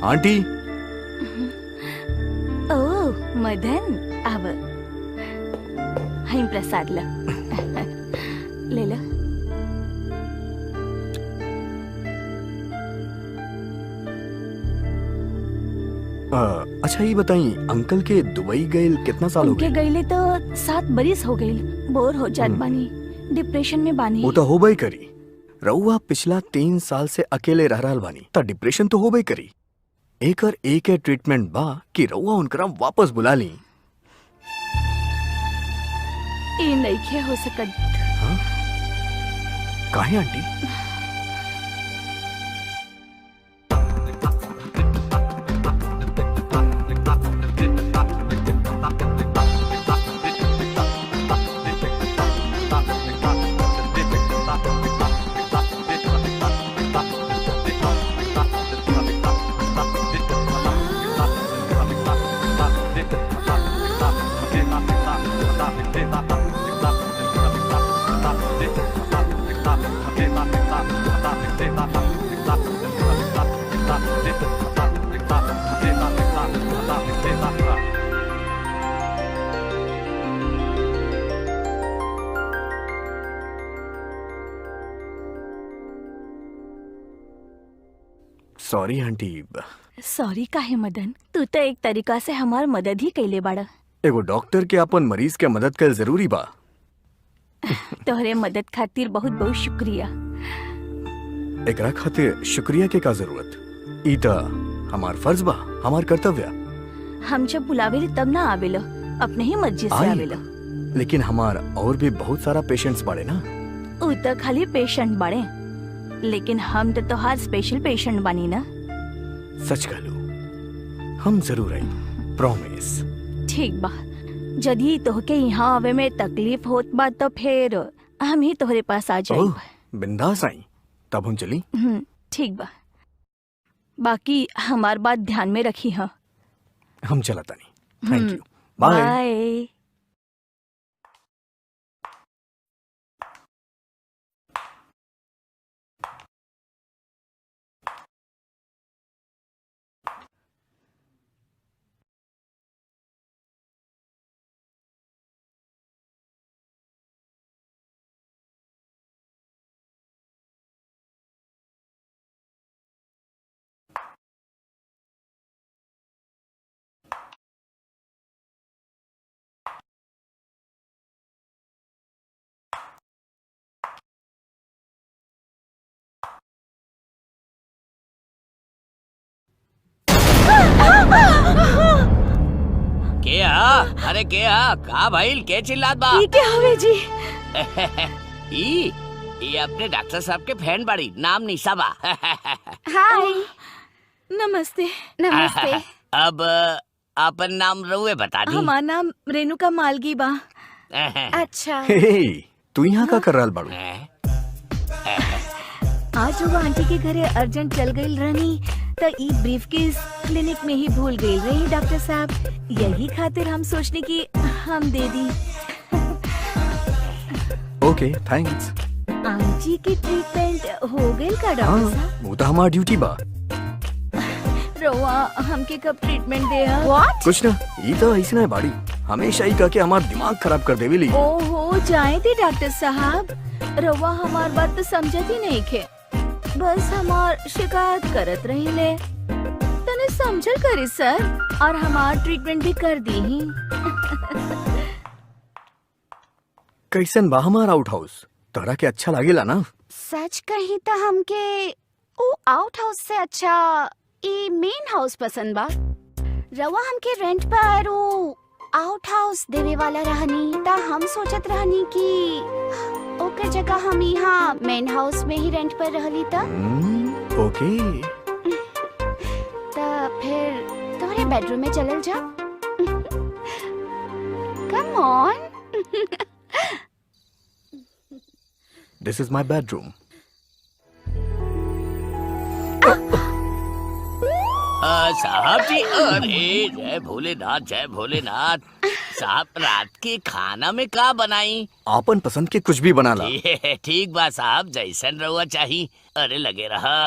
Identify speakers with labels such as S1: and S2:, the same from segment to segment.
S1: Aunty.
S2: ओ मदन आव हाई प्रसाद ल ले लो।
S1: अच्छा ये बताई अंकल के दुबई गए कितना साल हो
S2: उनके
S1: गए?
S2: गईले तो 7 बरिस हो गईल। बोर हो जात बानी, डिप्रेशन में बानी।
S1: वो तो होबई करी। रउआ पिछला 3 साल से अकेले रह रहल बानी त डिप्रेशन तो होबई करी। एक ट्रीटमेंट बा कि रउआ उनकरा वापस बुला ली।
S2: ये नइखे हो सकत।
S1: काहे आंटी? Sorry aunty.
S2: सॉरी काहे मदन, तू तो एक तरीका से हमार मदद ही कैले बाड़ा।
S1: एगो डॉक्टर के अपन मरीज के मदद कर जरूरी बा।
S2: तोहरे मदद खातिर बहुत बहुत शुक्रिया।
S1: एकरा खातिर शुक्रिया के का जरूरत? ई त हमार फर्ज बा, हमार कर्तव्य।
S2: हम जब बुलावे तब ना आवेलो, अपने ही मर्जी से
S1: आई।
S2: आवेलो।
S1: लेकिन हमार और भी बहुत सारा पेशेंट्स बाड़े ना।
S2: उ तो खाली पेशेंट बाड़े, लेकिन हम तो तोहार स्पेशल पेशेंट बानी ना।
S1: सच कहलू, हम जरूर आई, प्रॉमिस।
S2: ठीक बा, यदि तोहके यहाँ आवे में तकलीफ होत बा तो फिर हम ही तोहरे पास आ जाए।
S1: ओह, बिंदास आई। तब हम चली।
S2: ठीक बा, बाकी हमार बात ध्यान में रखी। हाँ,
S1: हम चला तानी। Thank you. बाय।
S2: बाय।
S3: क्या? अरे क्या का भाई के चिल्लात बा?
S2: ये क्या हवे जी?
S3: ई अपने डॉक्टर साहब के फैन बाड़ी, नाम निशा बा।
S4: हाय।
S2: नमस्ते।
S4: नमस्ते।
S3: अब अपन नाम रउए बता दी।
S2: हमार नाम रेणुका मालगी बा।
S4: अच्छा,
S1: हे, तू यहाँ का कर रहल बाड़ू?
S2: आज वो आंटी के घरे अर्जेंट चल गई रहनी तो ई ब्रीफकेस क्लिनिक में ही भूल गई रही डॉक्टर साहब। यही खातिर हम सोचने की हम दे दी।
S1: ओके, थैंक्स।
S2: आंटी की ट्रीटमेंट हो गई का डॉक्टर
S1: हाँ,
S2: साहब?
S1: वो तो हमार ड्यूटी बा।
S2: रोआ हमके कब ट्रीटमेंट दे?
S4: व्हाट?
S1: कुछ ना, ये तो ऐसे ना बाड़ी, हमेशा ही कह के हमार दिमाग खराब कर देवे ली।
S2: ओहो, जाए थे डॉक्टर साहब। रोआ हमार बात तो समझत ही नहीं खे, बस हमार शिकायत करत रही ले। तने समझल करी सर, और हमार ट्रीटमेंट भी कर दी ही।
S1: कैसन बा हमार आउट हाउस? तोरा के अच्छा लागेला ना?
S4: सच कही तो हमके ओ आउट हाउस से अच्छा ई मेन हाउस पसंद बा। रवा हमके रेंट पर ओ आउट हाउस देवे वाला रहनी ता हम सोचत रहनी कि ओकर जगह हम यहाँ मेन हाउस में ही रेंट पर रहली ता
S1: ओके।
S4: फिर तुम्हारे बेडरूम में चलल जा। Come on.
S1: This is my bedroom.
S3: साहब जी, अरे जय भोलेनाथ, जय भोलेनाथ। साहब रात के खाना में का बनाई?
S1: आपन पसंद के कुछ भी बना ला।
S3: ठीक बा साहब, जैसन रहुआ चाही। अरे लगे रहा।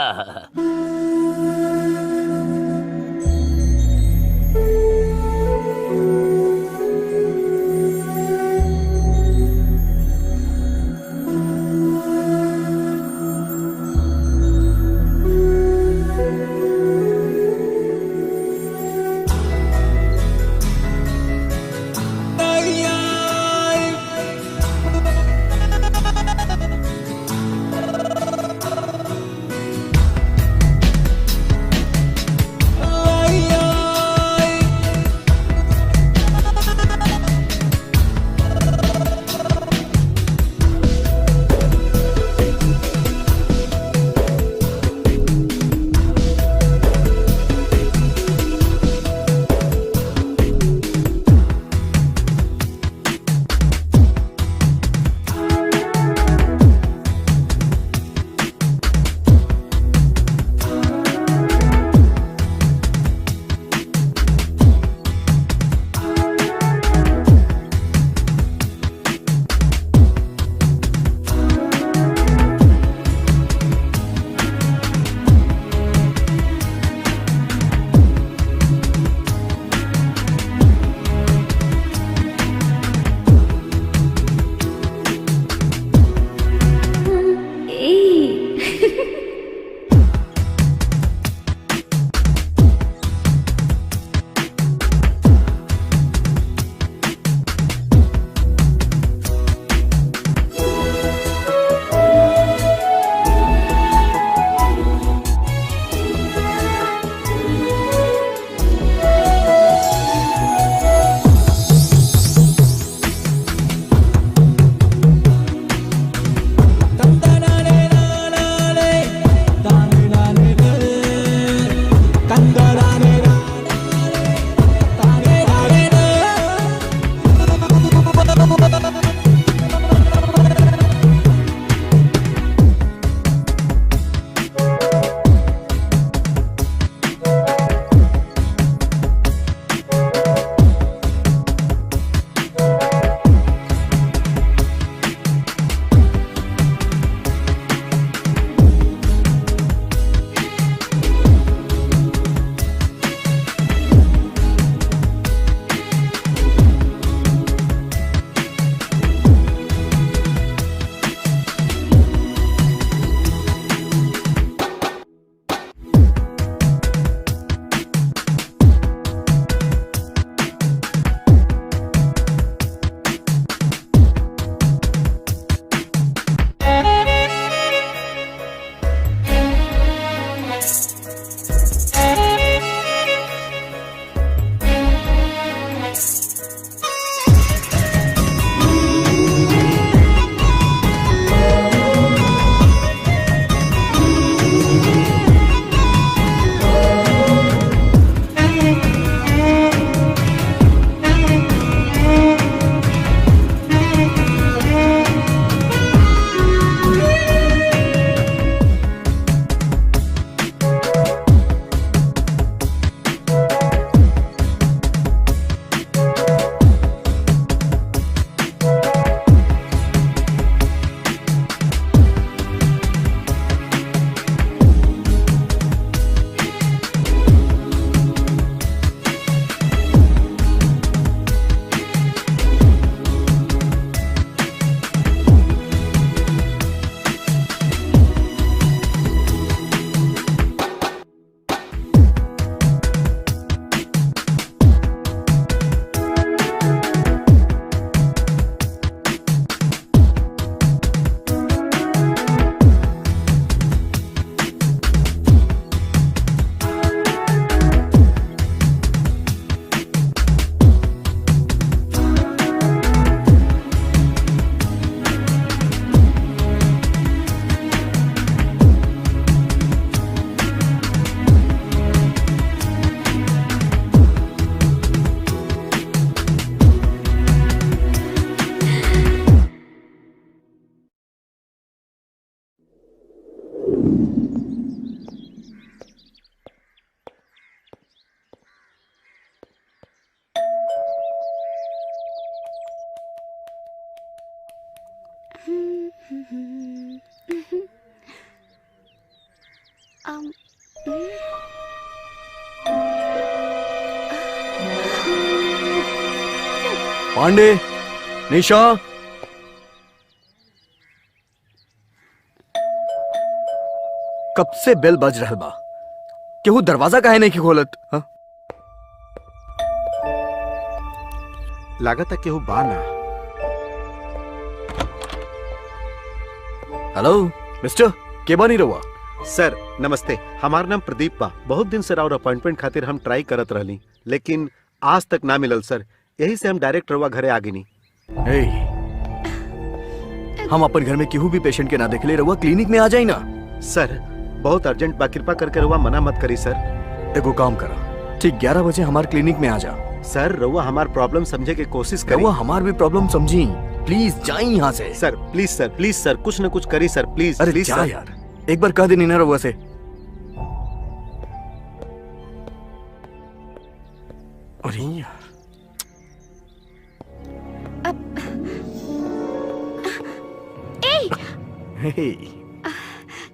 S1: पांडे, निशा, कब से बेल बज रहल बा, केहू दरवाजा काहे नहीं खोलत? हाँ?
S5: लागता केहू बा ना।
S1: हेलो मिस्टर, के बानी रहुआ?
S5: सर नमस्ते, हमार नाम प्रदीप बा। बहुत दिन से और अपॉइंटमेंट खातिर हम ट्राई करत रहली, लेकिन आज तक ना मिलल सर। यही से हम डायरेक्ट रहुआ घरे आ गिनी।
S1: हे, हम अपन घर में केहू भी पेशेंट के ना देखले, रहुआ क्लिनिक में आ जाई ना।
S5: सर बहुत अर्जेंट बा, कृपा करके रहुआ मना मत करी सर।
S1: एगो काम करा, ठीक 11 बजे हमार क्लिनिक में आ जा।
S5: सर रहुआ हमार प्रॉब्लम समझे के कोशिश करी।
S1: रहुआ हमार भी प्रॉब्लम समझी, प्लीज जाई यहाँ से।
S5: सर प्लीज सर कुछ न कुछ करी सर, प्लीज।
S1: अरे
S5: प्लीज
S1: जा
S5: सर।
S1: यार, एक बार कह देनी ना रहुआ से। अरे यार, हे,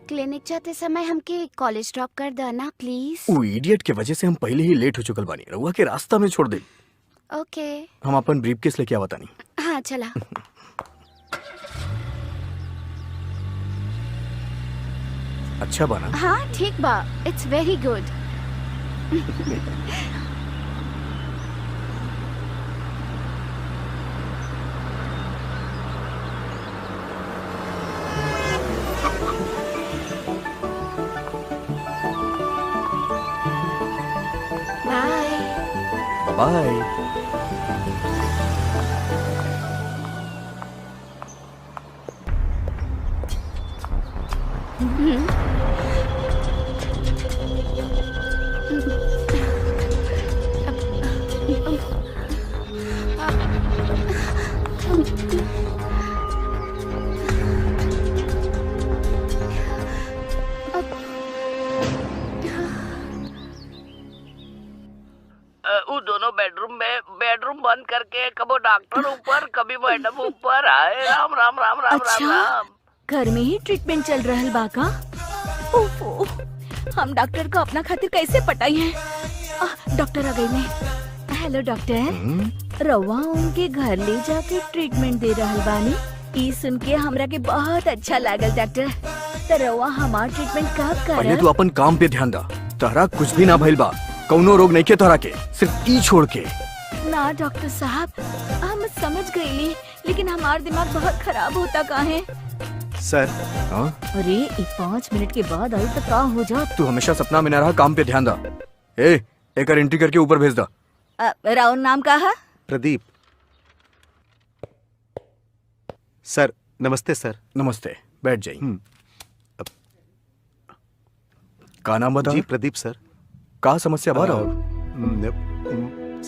S4: क्लिनिक जाते समय हमके कॉलेज ड्रॉप कर देना प्लीज।
S1: वो इडियट के वजह से हम पहले ही लेट हो चुकल बानी, रहुआ के रास्ता में छोड़ दे।
S4: ओके।
S1: हम अपन ब्रीफकेस लेके आवता नहीं।
S4: हाँ चला।
S1: अच्छा बना।
S4: हाँ ठीक बा, it's very good. Bye.
S1: Bye.
S3: वो दोनों बेडरूम बंद करके कबो डॉक्टर ऊपर कभी मैडम ऊपर आए। राम राम राम राम
S2: अच्छा?
S3: राम राम।
S2: घर में ही ट्रीटमेंट चल रहल बा का? ओफो, हम डॉक्टर को अपना खातिर कैसे पटाई है? डॉक्टर आ गई ने। हेलो डॉक्टर, रवा उनके घर ले जाके ट्रीटमेंट दे रहल बानी। ई सुन के हमरा के बहुत अच्छा लागल डॉक्टर। तो रवा हमार ट्रीटमेंट कब
S1: पहले
S2: करब?
S1: तू अपन काम पे ध्यान दा। तहरा कुछ भी ना भइल बा, कौनो रोग नहीं के तहरा के, सिर्फ ई छोड़ के।
S2: ना डॉक्टर साहब, हम समझ गईली, लेकिन हमार दिमाग बहुत खराब होता काहे?
S5: सर
S1: हाँ?
S2: अरे ई 5 मिनट के बाद आई तो का हो जा?
S1: तू हमेशा सपना में ना रहा, काम पे ध्यान दा। एक एंट्री करके ऊपर भेज दा।
S2: राउर नाम का है?
S5: प्रदीप। सर नमस्ते सर।
S1: नमस्ते, बैठ जाइए।
S5: हम्म।
S1: का नाम बता?
S5: जी प्रदीप सर।
S1: का समस्या बा रहा?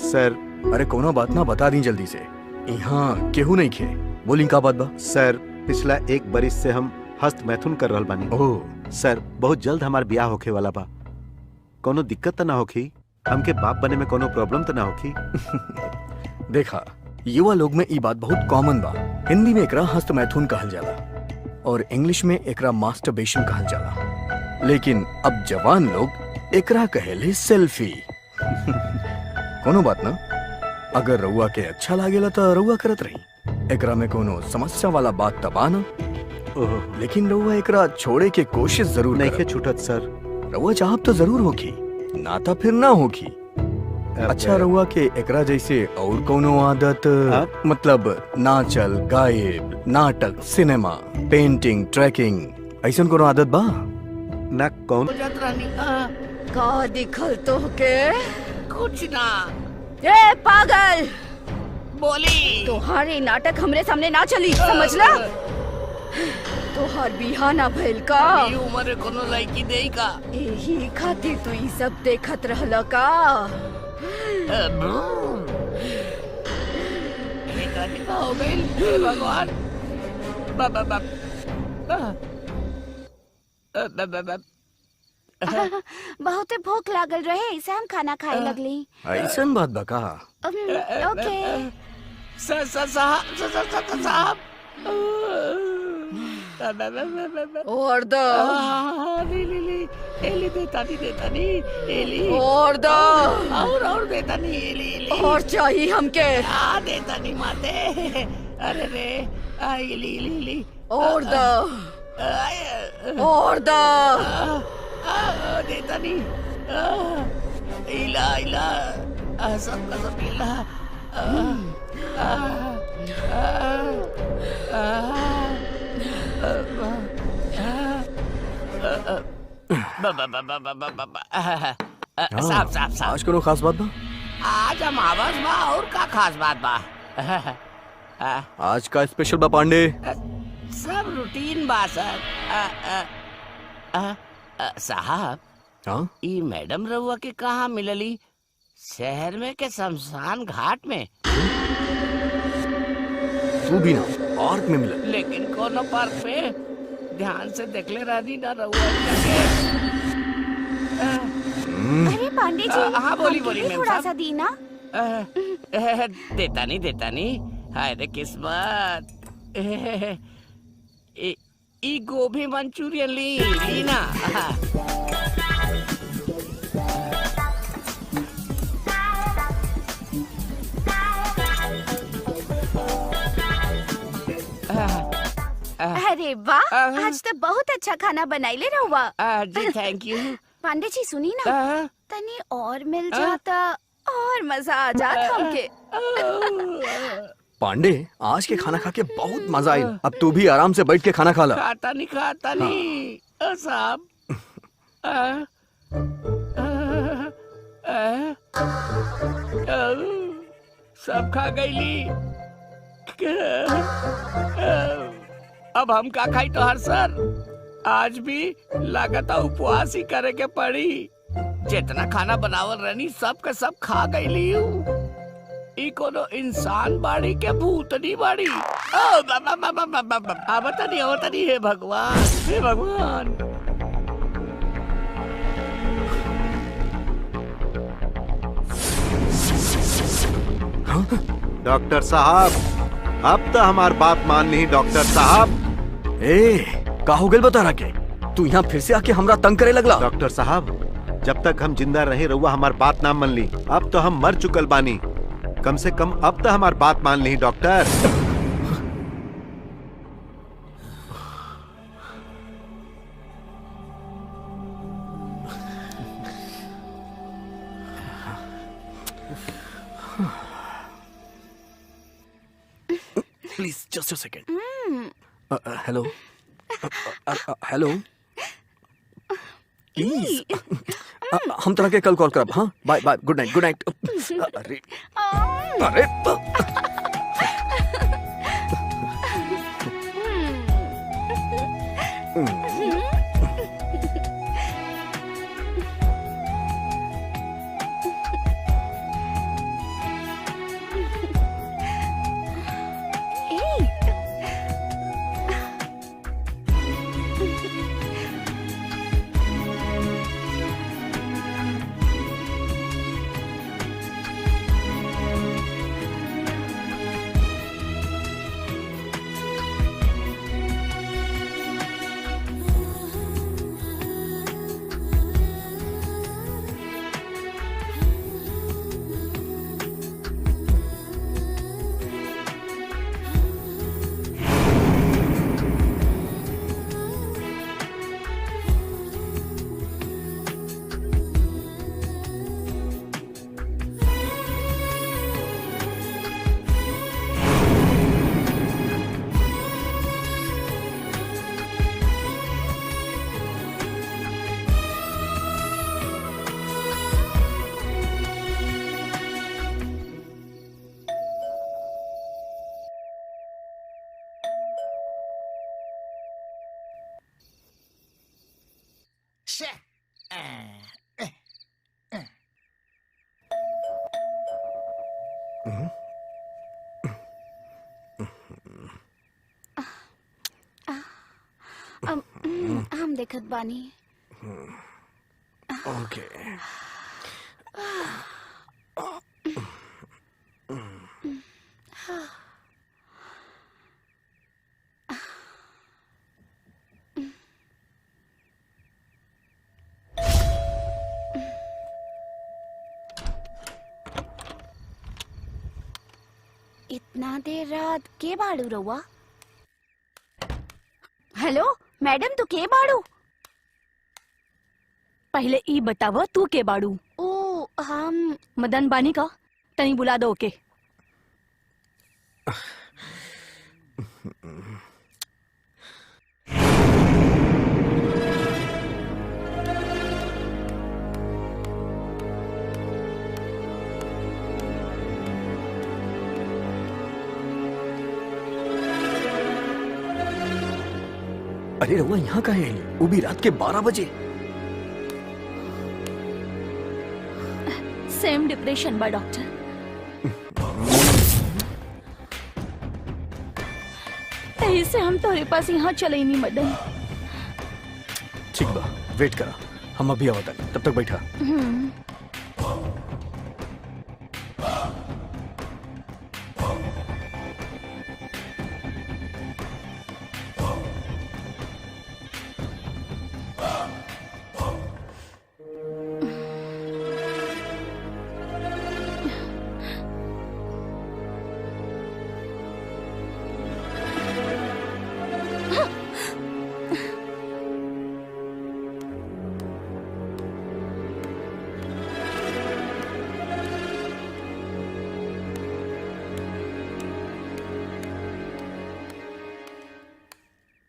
S5: सर
S1: अरे कोनो बात ना, बता दी जल्दी से। यहाँ केहू नहीं खे, बोली का बात बा?
S5: सर पिछला 1 बरिस से हम हस्त मैथुन कर रहल बानी।
S1: ओह,
S5: सर बहुत जल्द हमार ब्याह होखे वाला बा। कोनो दिक्कत तो ना होखी? हमके बाप बने में कोनो प्रॉब्लम तो ना होखी?
S1: देखा, युवा लोग में ई बात बहुत कॉमन बा। हिंदी में एकरा हस्त मैथुन कहल जाला और इंग्लिश में एकरा मास्टरबेशन कहल जाला, लेकिन अब जवान लोग एकरा कहेले सेल्फी। कोनो बात ना, अगर रउआ के अच्छा लागेला तो रउआ करत रही। एकरा में कोनो समस्या वाला बात तबा ना,
S5: ओह
S1: लेकिन रउआ एकरा छोड़े के कोशिश जरूर
S5: नहीं
S1: करब।
S5: के छूटत सर।
S1: रउआ चाहब तो जरूर होखी, ना तो फिर ना होखी। अच्छा, रउआ के एकरा जैसे और कोनो आदत, मतलब नाचल, गायब, नाटक, सिनेमा, पेंटिंग, ट्रैकिंग, ऐसन कोनो आदत बा?
S5: ना कौन?
S2: का दिखल तो के?
S3: कुछ ना
S2: ए पागल,
S3: बोली।
S2: तोहारी नाटक हमरे सामने ना चली, समझला? तोहार बिहा ना भइल का?
S3: ई उम्र कोनो लड़की देई का?
S2: एही खातिर तू ई सब देखत रहल का?
S3: हो गई भगवान।
S4: बहुत भूख लागल रहे, इसे हम खाना खाए लगली।
S1: ऐसन बात बा का?
S4: ओके।
S3: साहब
S2: और दो
S3: एली देता नहीं एली
S2: और दो
S3: और देता नहीं एली
S2: और चाहिए हमके
S3: देता नहीं माते अरे रे एली
S2: और दो और दो
S3: देता नहीं इला सबका सब इला साहब
S1: आज कोनो खास बात बा?
S3: आज हम आवाज बा और का खास बात बा
S1: आज का स्पेशल बा पांडे?
S3: सब रूटीन बा सर साहब
S1: हाँ
S3: ई मैडम रहुआ के कहाँ मिलली? शहर में के शमशान घाट में?
S1: तू भी ना पार्क में मिला?
S3: लेकिन कोनो पार्क पे ध्यान से देखले रहनी ना रहुआ के।
S4: अरे पांडे जी,
S3: हाँ, बोली,
S4: हमके
S3: बोली,
S4: भी
S3: मैम
S4: थोड़ा
S3: साहब।
S4: सा दी ना।
S3: देता नहीं हाय रे किस्मत ई गोभी मंचूरियन ली ना
S4: अरे वाह, आज तो बहुत अच्छा खाना बनाइले रहुआ।
S3: जी थैंक यू
S4: पांडे जी सुनी ना, तनी और मिल जाता और मजा आ जाता हमके।
S1: पांडे आज के खाना खा के बहुत मजा आई। अब तू भी आराम से बैठ के खाना खा ला।
S3: खाता नहीं साहब सब खा गईली। अब हम का खाई तो हर सर आज भी लागता उपवास ही करे के पड़ी। जितना खाना बनावल रहनी सब के सब खा गईली। ई कोनो इंसान बाड़ी के भूतनी बाड़ी। आवता नहीं हे भगवान हे भगवान।
S5: डॉक्टर साहब अब तो हमार बात मान ली। डॉक्टर साहब
S1: का हो गल बता रहा के? तू यहाँ फिर से आके हमरा तंग करे लगला?
S5: डॉक्टर साहब जब तक हम जिंदा रहे रहुआ हमार बात ना मान ली। अब तो हम मर चुकल बानी। कम से कम अब तो हमार बात मान ली doctor.
S1: Please just a second. Hello hello please हम तरह के कल कॉल करब। हाँ bye bye good night good night. अरे अरे
S4: हम देखत बानी।
S1: ओके
S4: इतना देर रात के बाड़ू रहुआ? हेलो मैडम, तू के बाड़ू?
S2: पहले ई बताव तू के बाड़ू?
S4: ओ हम
S2: मदन बानी का तनी बुला दो के।
S1: अरे रहुआ यहाँ का है? वो भी रात के 12 बजे।
S2: सेम डिप्रेशन बा डॉक्टर। यही से हम तोरे पास यहाँ चले नहीं मदन।
S1: ठीक बा, वेट करा, हम अभी आवत आनी, तब तक बैठा।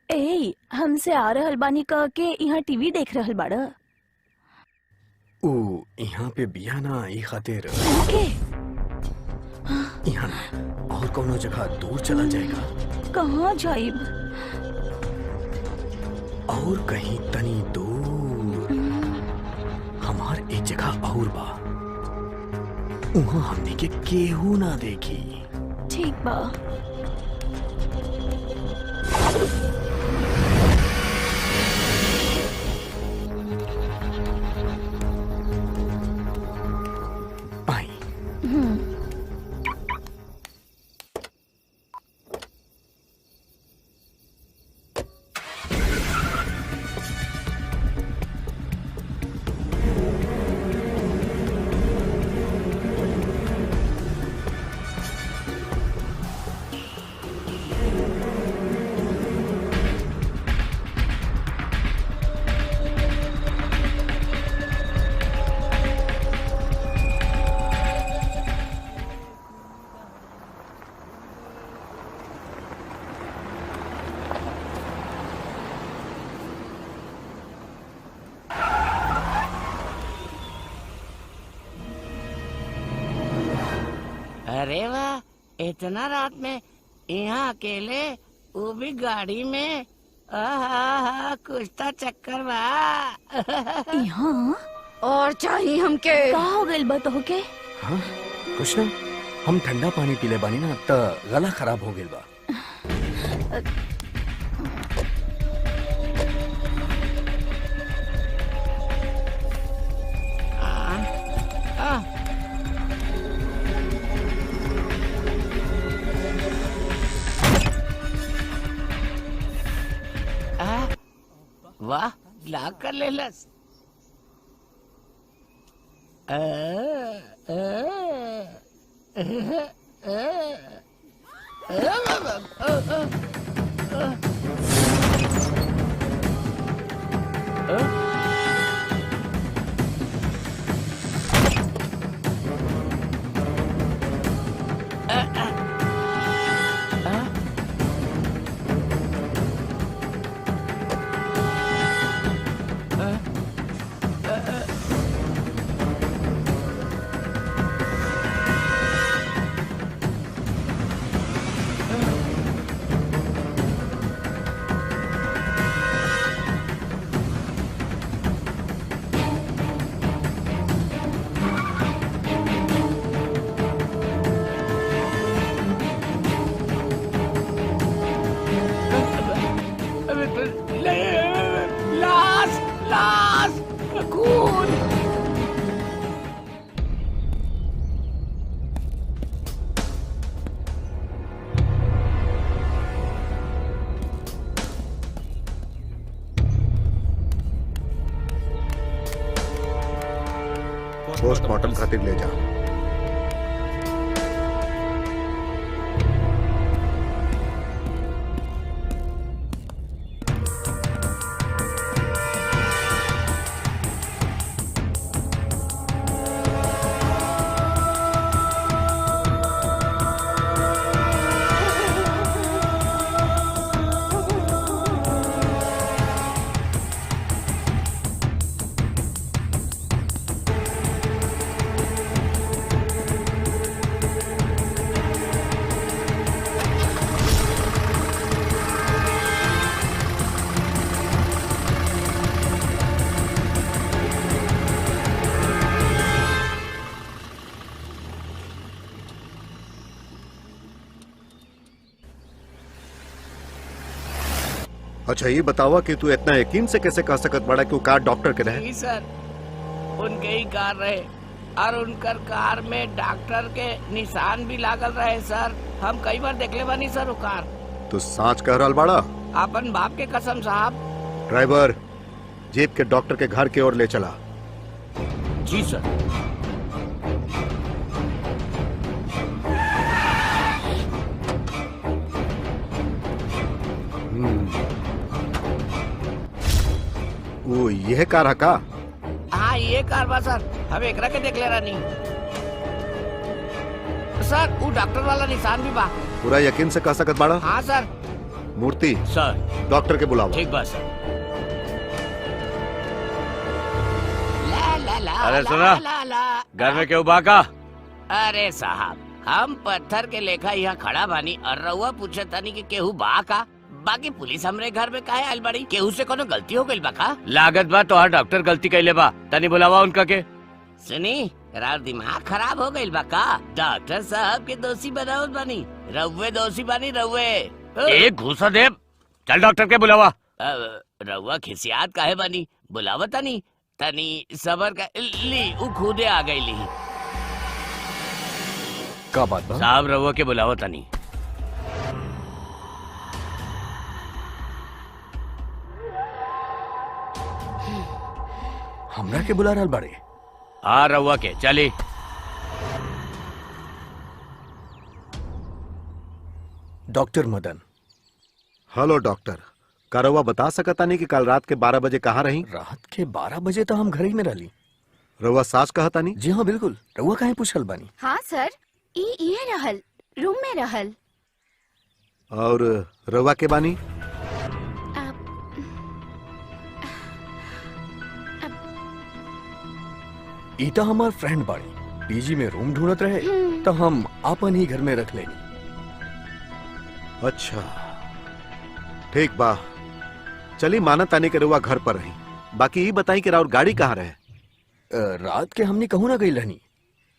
S2: ए हमसे आ रहल बानी कह के यहाँ टीवी देख रहल बाड़ा?
S1: ओ यहाँ पे बिया ना, ई खातिर
S2: ओके,
S1: यहाँ ना और कोनो जगह दूर चला जाएगा।
S2: कहाँ जाइब?
S1: और कहीं तनी दूर हमार एक जगह और बा, वहाँ हमने के केहू ना देखी।
S2: ठीक बा।
S1: आई
S3: अरे वाह, इतना रात में यहाँ अकेले, वो भी गाड़ी में। आहा, कुछ तो चक्कर बा।
S2: यहाँ
S4: और चाहिए हमके।
S2: का हो गइल बा तोहके?
S1: हाँ कुछ ना, हम ठंडा पानी पीले बानी ना, त गला खराब हो गेल बा।
S3: वाह, लॉक कर ले लस। लाश खून।
S5: पोस्टमार्टम खातिर ले जा। अच्छा ये बतावा कि तू इतना यकीन से कैसे कह सकत बड़ा कि वो कार डॉक्टर के रहे?
S3: जी सर, उनके ही कार रहे और उनकर कार में डॉक्टर के निशान भी लागल रहे सर। हम कई बार देखले बानी सर वो कार।
S5: तू सांच कह रहल बाड़ा?
S3: अपन बाप के कसम साहब।
S5: ड्राइवर जीप के डॉक्टर के घर की ओर ले चला।
S3: जी सर।
S5: वो यह कार है का?
S3: हाँ ये कार बा सर, हम एकरा के देख ले रानी सर। वो डॉक्टर वाला निशान भी बा।
S5: पूरा यकीन से कह सकत बाड़ा?
S3: हाँ सर।
S5: मूर्ति
S3: सर
S5: डॉक्टर के बुलावा।
S3: ठीक बा सर। ला ला ला
S6: अरे
S3: ला,
S6: सुना,
S3: ला, ला।
S6: घर में क्यों बाका?
S3: अरे साहब, हम पत्थर के लेखा यहाँ खड़ा बानी और रउआ पूछे तनी कि केहू बा का। बाकी पुलिस हमरे घर में काहे आइल बड़ी? केहू से कोनो गलती हो गइल बा का?
S6: लागत बा तोहार डॉक्टर गलती कइले बा, तनी बुलावा उनका के।
S3: सुनी, राव दिमाग खराब हो गइल बा का? डॉक्टर साहब के दोषी बनावत बानी। रउए दोषी बानी रउए।
S6: एक घूसा दे। चल डॉक्टर के बुलावा।
S3: रउआ खिसियात काहे बानी? बुलावा तनी तनी सबर का ली। उ खुदे आ गइली।
S1: का बात बा?
S6: साहब रउआ के बुलावा तनी।
S1: हमरा के बुला रहल बाड़े?
S6: हाँ रउआ के चली।
S1: डॉक्टर मदन।
S5: हेलो डॉक्टर, का रउआ बता सकता नहीं कि कल रात के 12 बजे कहाँ रही?
S1: रात के 12 बजे तो हम घर ही में रहली।
S5: रउआ साच कहता नहीं?
S1: जी हाँ बिल्कुल। रउआ काहे पूछल बानी?
S4: हाँ सर, ये रहल, रूम में रहल।
S5: और रउआ के बानी?
S1: ईता हमार फ्रेंड बाड़ी, पीजी में रूम ढूंढत रहे तो हम अपन ही घर में रख लेनी।
S5: अच्छा ठीक बा, चली माना तानी के रउआ घर पर रही। बाकी ये बताई कि राउर गाड़ी कहाँ रहे?
S1: रात के हमने कहूँ ना गई रहनी,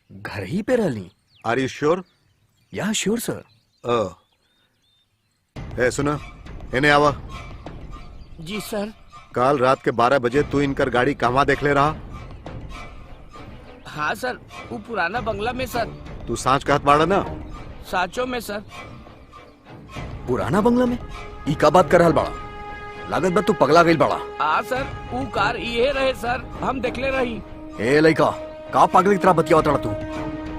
S1: घर ही पे रहली।
S5: आर यू श्योर?
S1: या श्योर सर।
S5: ए सुना, इन्हें आवा।
S3: जी सर।
S5: कल रात के 12 बजे तू इनकर गाड़ी कहवा देख ले रहा?
S3: हाँ सर, वो पुराना बंगला में सर।
S5: तू सांच कहत बाड़ा ना?
S3: साचो में सर।
S1: पुराना बंगला में? ई का बात कर रहल बाड़ा? लागत बा तू पगला गइल बाड़ा।
S3: हाँ सर, वो कार ये रहे सर, हम देखले रही।
S1: ए लइका, का पागल की तरह बतियावत रहा तू?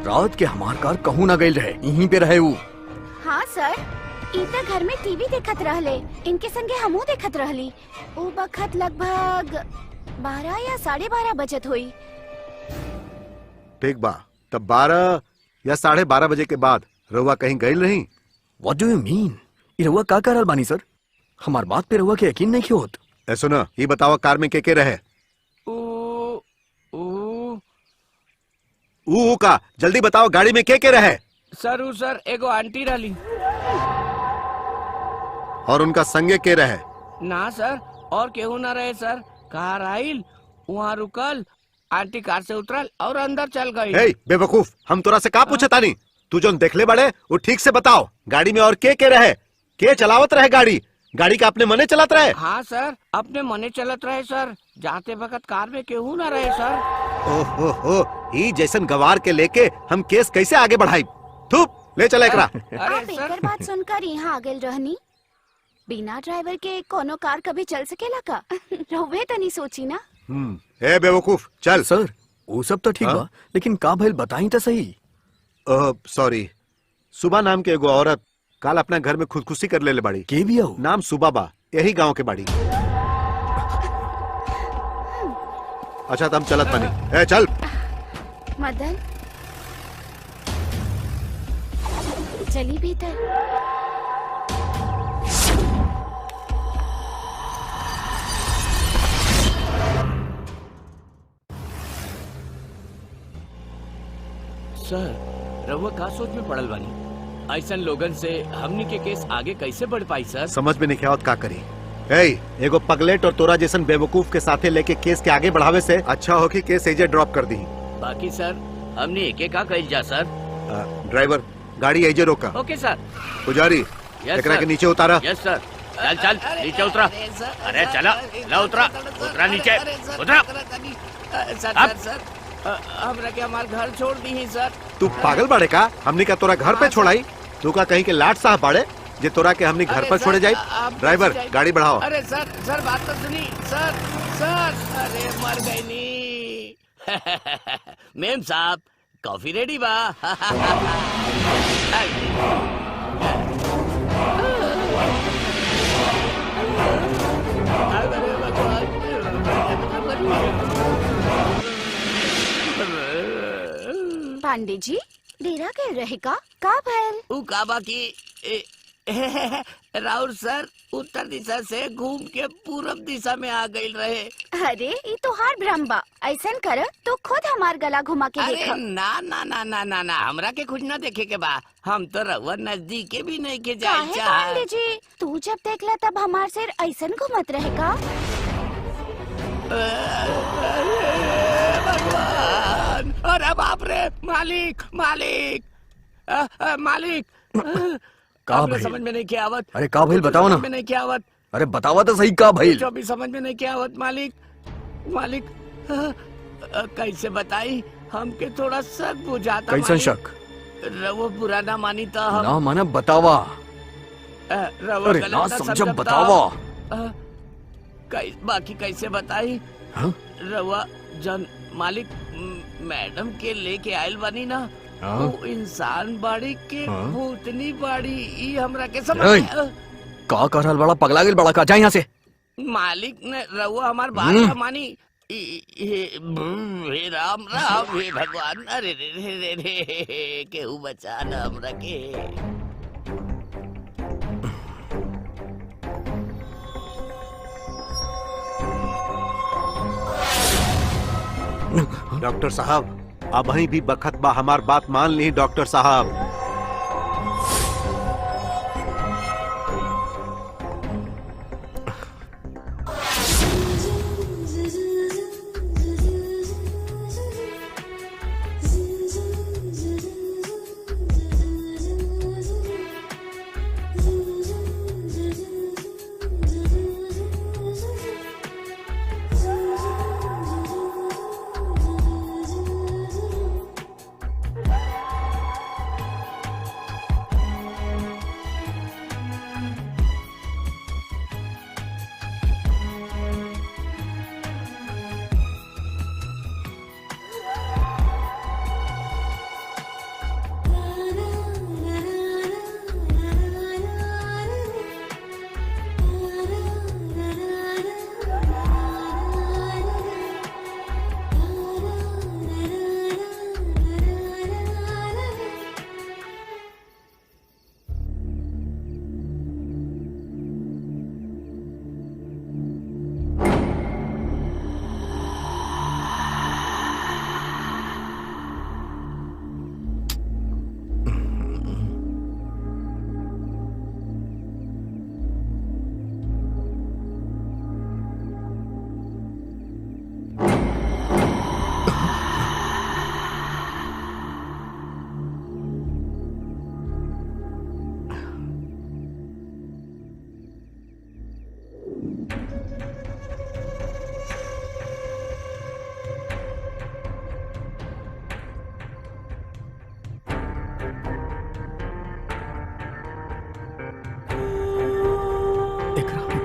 S1: रात के हमार कार कहूँ ना गइल रहे, यहीं पे रहे वो।
S4: हाँ सर, इतना घर में टीवी देखत रहले, इनके संगे हमू देखत रहली। वो बखत लगभग 12 या 12:30 बजत हुई।
S5: ठीक बा, तब 12 या 12:30 बजे के बाद रउआ कहीं गई रही?
S1: What do you mean? ई रउआ का करल बानी सर? हमार बात पे रउआ के यकीन नहीं क्यों होत?
S5: ए सुना, ये बतावा कार में के रहे? ऊ का जल्दी बताओ, गाड़ी में के रहे?
S3: सर वो सर एगो आंटी रहली।
S5: और उनका संगे के रहे?
S3: ना सर, और केहू ना रहे सर। कार आइल, वहाँ रुकल, आंटी कार से उतरल और अंदर चल गई।
S5: ए बेवकूफ, हम तोरा से का पूछे तानी? तू जो देखले बड़े वो ठीक से बताओ, गाड़ी में और के रहे? के चलावत रहे गाड़ी? गाड़ी का अपने मने चलत रहे?
S3: हाँ सर, अपने मने चलत रहे सर। जाते वक्त कार में केहू ना रहे सर।
S5: ओहो, ई जैसन गवार के लेके हम केस कैसे आगे बढ़ाई? थूप, ले चला एकरा।
S4: आप
S3: अरे
S4: एकर
S3: सर,
S4: बात सुनकर यहाँ आ गइल रहनी। बिना ड्राइवर के कोनो कार कभी चल सकेला का? रहुए तनी सोची ना।
S5: ए बेवकूफ, चल।
S1: सर वो सब तो ठीक
S5: हाँ?
S1: बा, लेकिन का भइल बताई तो सही।
S5: सॉरी, सुबह नाम के एगो औरत कल अपना घर में खुदकुशी कर ले बाड़ी।
S1: के भी आओ?
S5: नाम सुबा बा, यही गांव के बाड़ी। अच्छा तुम चलत बनी। ए चल।
S4: मदन, चली भीतर।
S3: सर रउआ का सोच में पड़ल बानी? ऐसन लोगन से हमनी के केस आगे कैसे बढ़ पाई सर?
S5: समझ में नहीं आवत का करी। एगो पगलेट और तोरा जैसन बेवकूफ के साथे लेके केस के आगे बढ़ावे से अच्छा हो कि केस एजे ड्रॉप कर दी।
S3: बाकी सर हमने एके का कही जा सर।
S5: ड्राइवर गाड़ी एजे रोका।
S3: ओके सर।
S5: पुजारी
S3: यस
S5: एकरा
S3: सर।
S5: के नीचे उतारा।
S3: यस सर।
S6: चल चल नीचे उतरा। अरे चला चला उतरा उतरा नीचे उतरा।
S3: सर सर हमरा के हमार घर छोड़ दी है सर।
S5: तू पागल बाड़े का? हमने का तोरा घर पे छोड़ाई? तू का कहीं के लाट साहब बाड़े जे तोरा के हमने घर पर छोड़े जाए? ड्राइवर गाड़ी बढ़ाओ।
S3: अरे सर सर बात तो सुनी सर सर। अरे मर गई नी।
S6: मेम साहब कॉफी रेडी बा।
S4: पांडे जी डेरा के रहेगा का भैल?
S3: उ काबा की राउर सर उत्तर दिशा से घूम के पूरब दिशा में आ गई रहे।
S4: अरे ये तो हार भ्रम बा। ऐसन कर तो खुद हमार गला घुमा के
S3: अरे
S4: देखो।
S3: ना ना ना ना ना ना हमरा के कुछ ना देखे के बा। हम तो रउआ नजदीक के भी नहीं के जाए
S4: काहे पांडे जी? तू जब देखला तब हमार सिर ऐसन घुमत रहेगा।
S3: भगवान अरे बाप रे मालिक मालिक मालिक
S1: का
S3: हमरे
S1: भइल?
S3: समझ में नहीं क्या आवत।
S1: अरे का भइल बताओ ना।
S3: समझ में नहीं क्या आवत।
S1: अरे बतावा तो सही का भइल?
S3: जो भी समझ में नहीं क्या आवत मालिक मालिक कैसे बताई हमके थोड़ा शक बुझाता।
S1: कैसन शक?
S3: रवो बुरा ना मानी तो हम
S1: ना माना बतावा।
S3: रवो
S1: अरे
S3: गलत
S1: ना
S3: ना
S1: समझब
S3: समझब
S1: बतावा।
S3: बाकी कैसे बताई?
S1: हाँ?
S3: रवा जन मालिक मैडम के लेके आयल बनी ना
S1: हाँ?
S3: वो इंसान बाड़ी के
S1: हाँ?
S3: भूतनी बाड़ी ई हमरा के
S1: ऐ!
S3: समझ
S1: का कर रहल बड़ा? पगला गेल बड़ा का? जा यहाँ से।
S3: मालिक ने रवा हमार बात ना मानी। हे राम राम हे भगवान अरे रे रे रे रे केहू बचा ना हमरा के।
S5: डॉक्टर साहब अब ही भी बखत बा, हमार बात मान ली डॉक्टर साहब।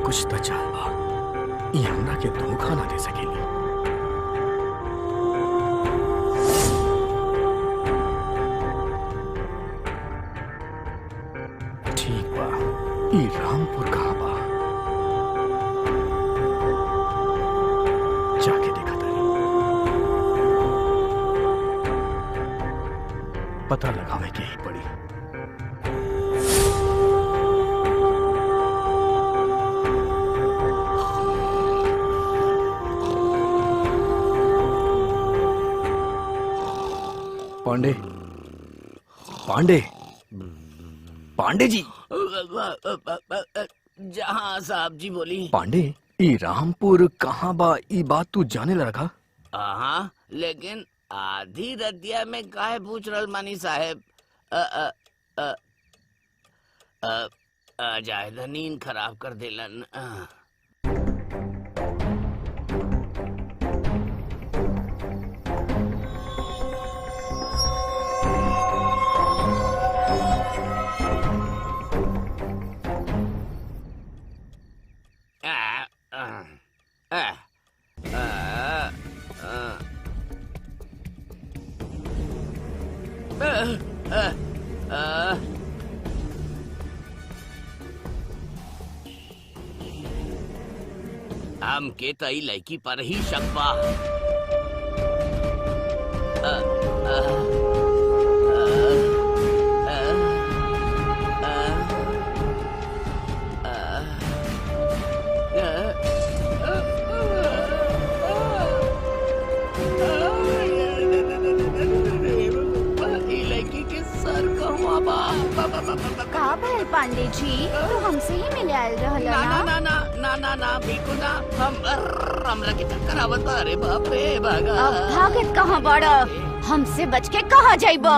S1: कुछ तो चाल बा। ई हमरा के धोखा ना दे सकेली। ठीक बा, ई रामपुर कहाँ बा? जाके देखा तानी। पता लगावे के ही पड़ी। पांडे, पांडे, पांडे जी।
S3: जहाँ साहब जी बोली।
S1: पांडे, ई रामपुर कहाँ बा? ई बात तू जाने लगा?
S3: हाँ लेकिन आधी रतिया में काहे पूछ रहल मानी साहेब? जायदा नींद खराब कर देलन। हमके तई लड़की पर ही शक बा। लड़की के सर कहवा बा?
S4: का भइल पांडे जी, तो हमसे ही मिले आयल रहला
S3: ना
S4: ना?
S3: ना ना ना ना ना बिल्कुल ना। हमरा के चक्कर आवत बा। अरे बाप रे भागा।
S4: अब भागत कहाँ बड़ा? हमसे बच के कहाँ जाइबा?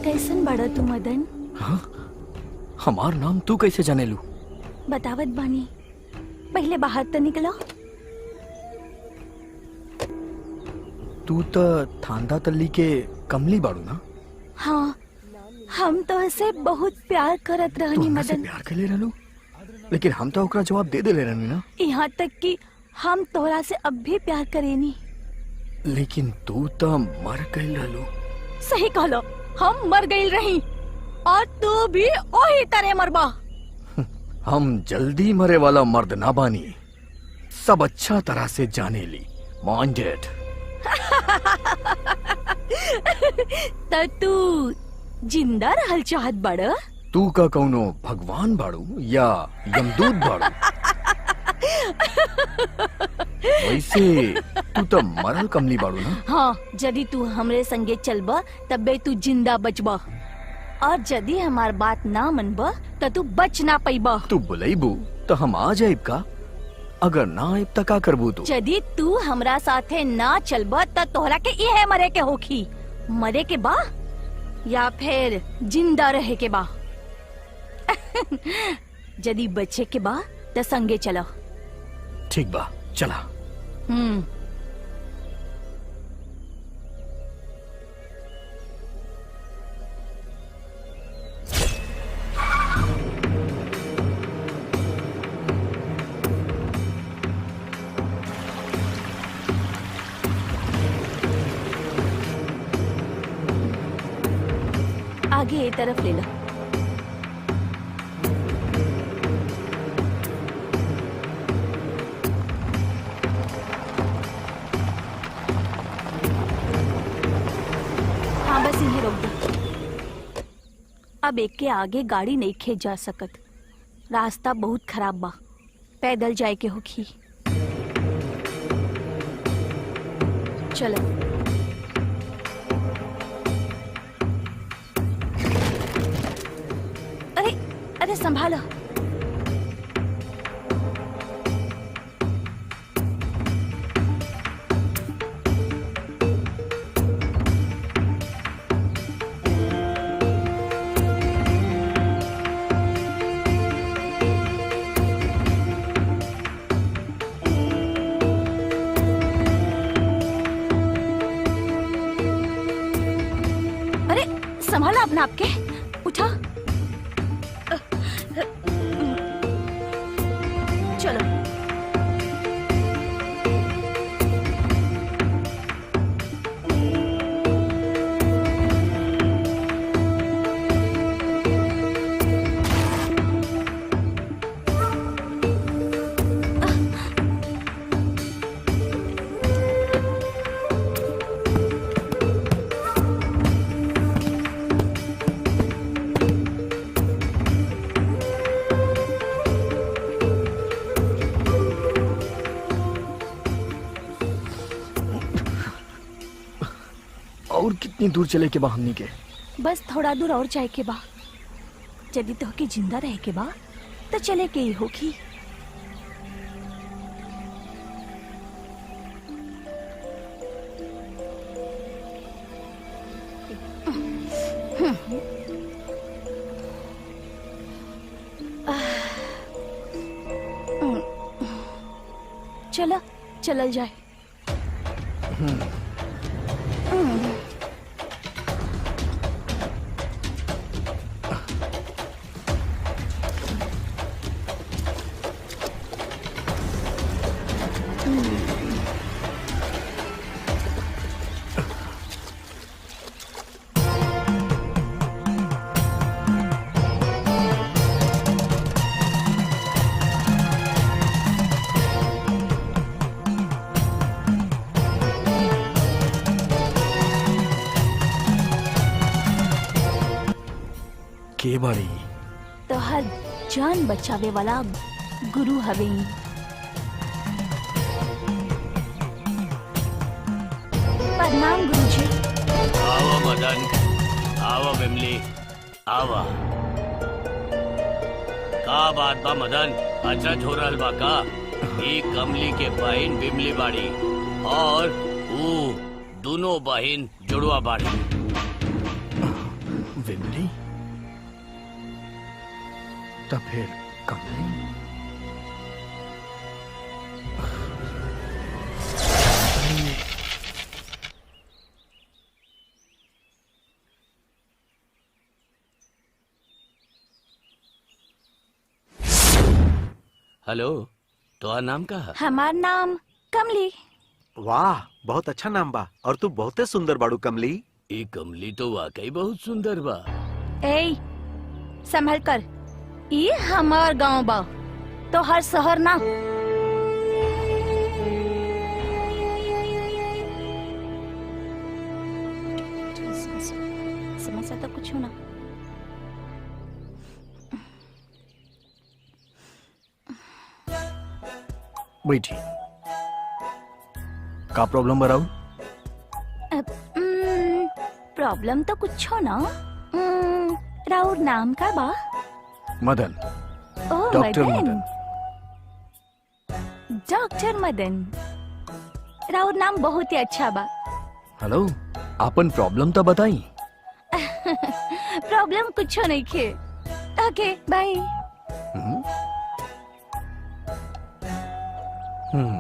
S2: कैसन बड़ा तू मदन?
S1: हमार नाम तू कैसे जाने लू?
S2: बतावत बानी, पहले बाहर तो निकलो।
S1: तू तो थांदा तल्ली के कमली बाड़ू ना?
S2: हाँ, हम तो ऐसे बहुत प्यार करत
S1: तू
S2: रहनी
S1: हमरा से
S2: मदन।
S1: प्यार कर ले रहलू, लेकिन हम तो ओकरा जवाब दे देले रहनी ना।
S2: यहाँ तक कि हम तोरा से अब भी प्यार करेनी।
S1: लेकिन तू तो मर गई रहलू।
S2: सही कहलो, हम मर गई रही और तू भी वही तरह मरबा।
S1: हम जल्दी मरे वाला मर्द ना बानी, सब अच्छा तरह से जाने ली। माइंडेड।
S2: तो तू जिंदा रहल चाहत बड़?
S1: तू का कौनो भगवान बाड़ू या यमदूत बाड़ू? वैसे तू तो मरल कमली बाड़ू ना?
S2: हाँ, यदि तू हमरे संगे चलबा तबे तू जिंदा बचबा, और यदि हमार बात ना मनबा तो तू बच ना पैबा।
S1: तू बुलाईबू तो हम आ जाइब का? अगर ना आइब तो का करबू तू?
S2: यदि तू हमरा साथे ना चलबा तो तोहरा के इहे मरे के होखी। मरे के बा या फिर जिंदा रहे के बा? यदि बचे के बा तो संगे चलो।
S1: ठीक बा, चला।
S2: आगे ये तरफ ले लो। हाँ, बस इन्हें रोक दो। अब एक के आगे गाड़ी नहीं खींच जा सकत, रास्ता बहुत खराब बा, पैदल जाए के होखी। चलो। अरे अरे संभालो। अरे संभालो अपना आपके, उठा। चलो।
S1: और कितनी दूर चले के बा हमनी के?
S2: बस थोड़ा दूर और जाए के बा। यदि तो के जिंदा रहे के बा तो चले के ही होगी। चलो, चलल जाए।
S1: के बाड़ी?
S2: तो हर जान बचावे वाला गुरु हवे। प्रणाम गुरुजी।
S6: आओ मदन, आओ बिमली, आवा। का बात बा मदन, अचरज हो रहल बा का? ई कमली के बहन बिमली बाड़ी और
S3: ओ दोनों बहन जुड़वा बाड़ी।
S1: विमली तब फिर कमली।
S3: हेलो, तो नाम का है?
S4: हमार नाम कमली।
S5: वाह, बहुत अच्छा नाम बा। और तू बहुते सुंदर बाड़ू कमली।
S3: ये कमली तो वाकई बहुत सुंदर बा।
S4: ए संभल कर, ये हमार गांव बा, तो हर शहर ना। समस्या तो कुछ हो ना।
S1: बैठी। का प्रॉब्लम बराऊ?
S4: प्रॉब्लम तो कुछ हो ना। राउर नाम का बा?
S1: मदन।
S4: ओ
S1: डॉक्टर
S4: मदन। डॉक्टर मदन, राउर नाम बहुत ही अच्छा बा।
S1: हेलो, आपन प्रॉब्लम तो बताई।
S4: प्रॉब्लम कुछ नहीं खे। ओके बाय।
S1: हम्म। हम्म।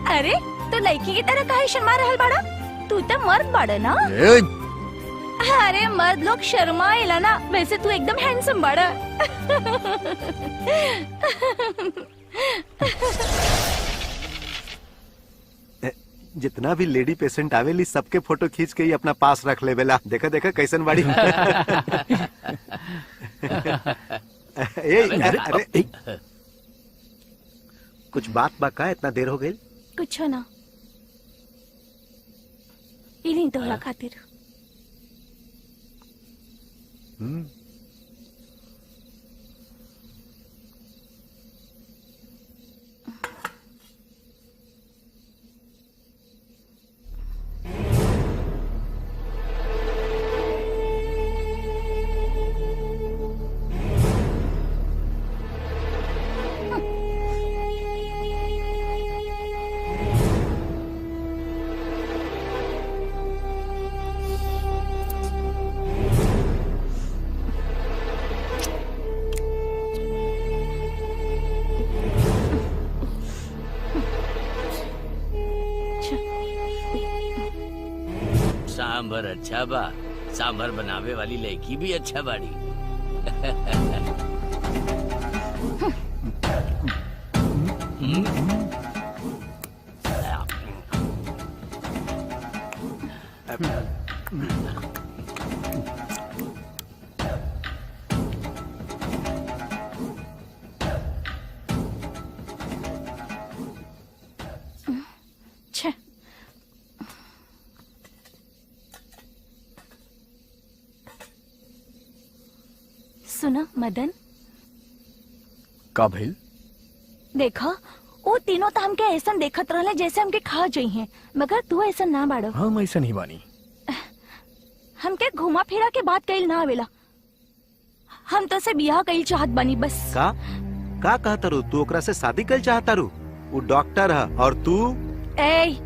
S4: अरे तो लड़की की तरह काहे शर्मा रहल बाड़ा? तू तो मर्द बाड़ा ना। अरे मर्द लोग शर्माएला ना, वैसे तू एकदम हैंडसम बाड़ा।
S5: जितना भी लेडी पेशेंट आवेली सबके फोटो खींच के ही अपना पास रख ले बेला। देखा देखा कैसन बाड़ी। अरे कुछ बात बा का? इतना देर हो गई?
S4: कुछ ना, इन्हीं तोहरा खातिर।
S3: सांभर अच्छा बा। सांभर बनावे वाली लड़की भी अच्छा बाड़ी। सुना मदन,
S1: का भइल?
S4: देखा वो तीनों तो हमके ऐसा देखत रहले जैसे हमके खा जाइए, मगर तू ऐसा ना बाड़ो।
S1: हम ऐसा नहीं बानी।
S4: हमके घुमा फिरा के बात कइल ना आवेला। हम तो से बियाह कइल चाहत बानी बस।
S5: का कहता रू? तू ओकरा से शादी कइल चाहता रू? वो डॉक्टर है और तू?
S4: ए,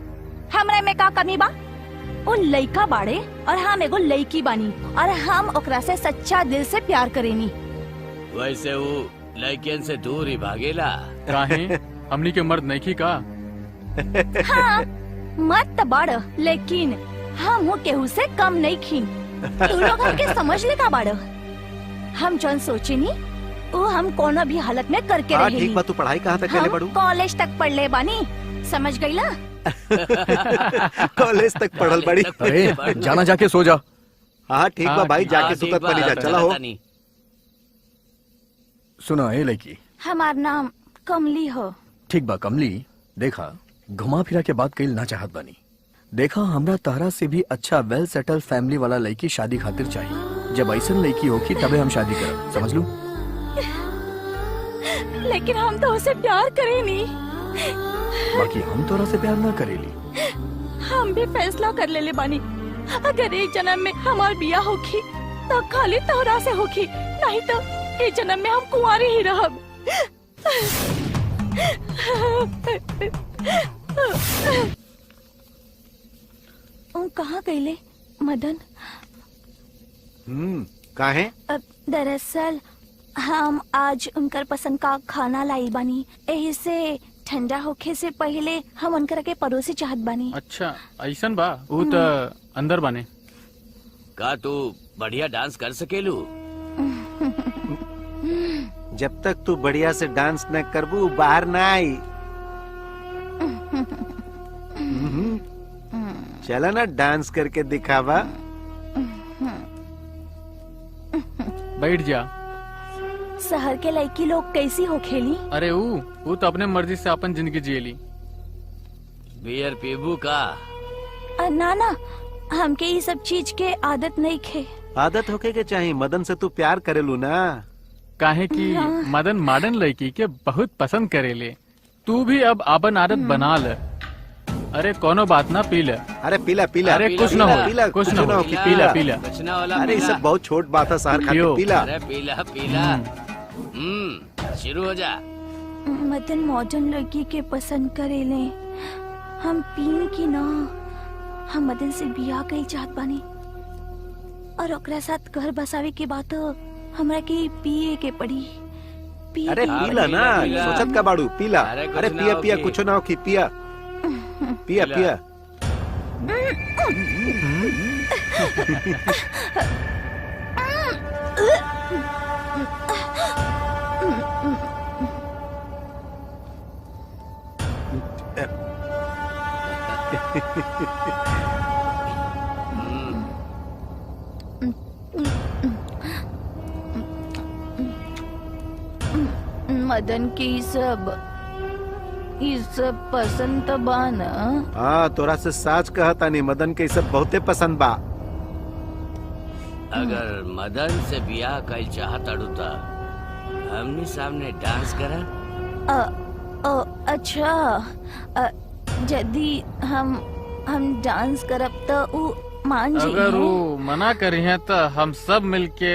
S4: हमरे में का कमी बा? वो लइका बाड़े और हम एगो लइकी बानी, और हम ओकरा से सच्चा दिल से प्यार करेनी।
S3: वैसे वो लड़कियन से दूर ही भागेला।
S7: काहे? हमनी के मर्द नहीं का?
S4: हाँ, मत बाड़, लेकिन हम केहू से कम नहीं खीन। तू लोग हमके समझ ले का बाड़ो। हम जौन सोचे नी वो हम कोनो भी हालत में करके
S5: हाँ
S4: रहेली।
S5: ठीक बा, तू पढ़ाई कहाँ तक करे बड़ू?
S4: कॉलेज तक पढ़ ले बानी, समझ गईला?
S5: कॉलेज तक पढ़ल बड़ी।
S1: अरे जाना जाके सो जा।
S5: हाँ ठीक बा भाई, जाके सुतत बनी जा। चला हो।
S1: सुना ए लड़की,
S4: हमार नाम कमली हो।
S1: ठीक बा कमली, देखा घुमा फिरा के बात कइल ना चाहत बानी। देखा हमरा तहरा से भी अच्छा वेल सेटल फैमिली वाला लड़की शादी खातिर चाहिए। जब ऐसा लड़की होगी तबे हम शादी करब, समझ लू?
S4: लेकिन हम तो उसे प्यार करेनी।
S1: बाकी हम तोरा से प्यार ना करेली।
S4: हम भी फैसला कर ले बानी, अगर एक जन्म में हमार बिया होगी तो खाली तोहरा से होगी, नहीं तो एक जन्म में हम कुंवारे ही रहब। कहाँ गईले मदन?
S5: काहे?
S4: दरअसल हम आज उनकर पसंद का खाना लाई बानी, यही से ठंडा होखे से पहले हम उनकर के परोसे चाहत बानी।
S7: अच्छा ऐसन बा, वो तो अंदर बने।
S3: का तू बढ़िया डांस कर सकेलू?
S5: जब तक तू बढ़िया से डांस न करबू बाहर ना आई। चला ना डांस करके दिखावा।
S7: बैठ जा।
S4: शहर के लड़की लोग कैसी हो खेली?
S7: अरे वो तो अपने मर्जी से अपन जिंदगी जियली।
S3: बियर पीबू का?
S4: ना ना, हमके ये सब चीज के आदत नहीं खे।
S5: आदत होके के चाहिए, मदन से तू प्यार करेलू ना।
S7: काहे कि मदन मॉडर्न लड़की के बहुत पसंद करेले। तू भी अब अपन आदत बना ले। अरे कोनो बात ना, पी ले।
S5: अरे पीला पीला।
S7: अरे कुछ ना हो,
S5: पीला,
S7: कुछ ना हो,
S5: पीला।
S7: पीला पीला।
S3: बचना वाला
S5: अरे ये
S3: पीला।
S5: सब बहुत छोट बात है, शहर खातिर
S7: पियो।
S5: पीला।
S3: अरे पीला पीला। शुरू हो जा।
S4: मदन मॉडर्न लड़की के पसंद करेले, हम पीन की ना। हम मदन से बियाह कई चाहत बानी और ओकरा साथ घर बसावे के बात हमरा के पिए के पड़ी। पिए
S5: अरे
S4: के
S5: पीला ना,
S3: पीला।
S5: सोचत का बाड़ू? पीला।
S3: अरे कुछ
S5: अरे
S3: ना
S5: पिया
S3: होगी।
S5: पिया, कुछ ना हो की पिया पिया पिया।
S2: मदन की ई सब पसंद तो बा ना?
S5: हाँ तोरा से साच कहता नहीं, मदन के सब बहुते पसंद बा।
S3: अगर मदन से बियाह कईल चाहत अड़ू त हमनी सामने डांस करा।
S2: अच्छा, यदि हम डांस करब तो उ मान जी?
S7: अगर वो मना करी है तो हम सब मिलके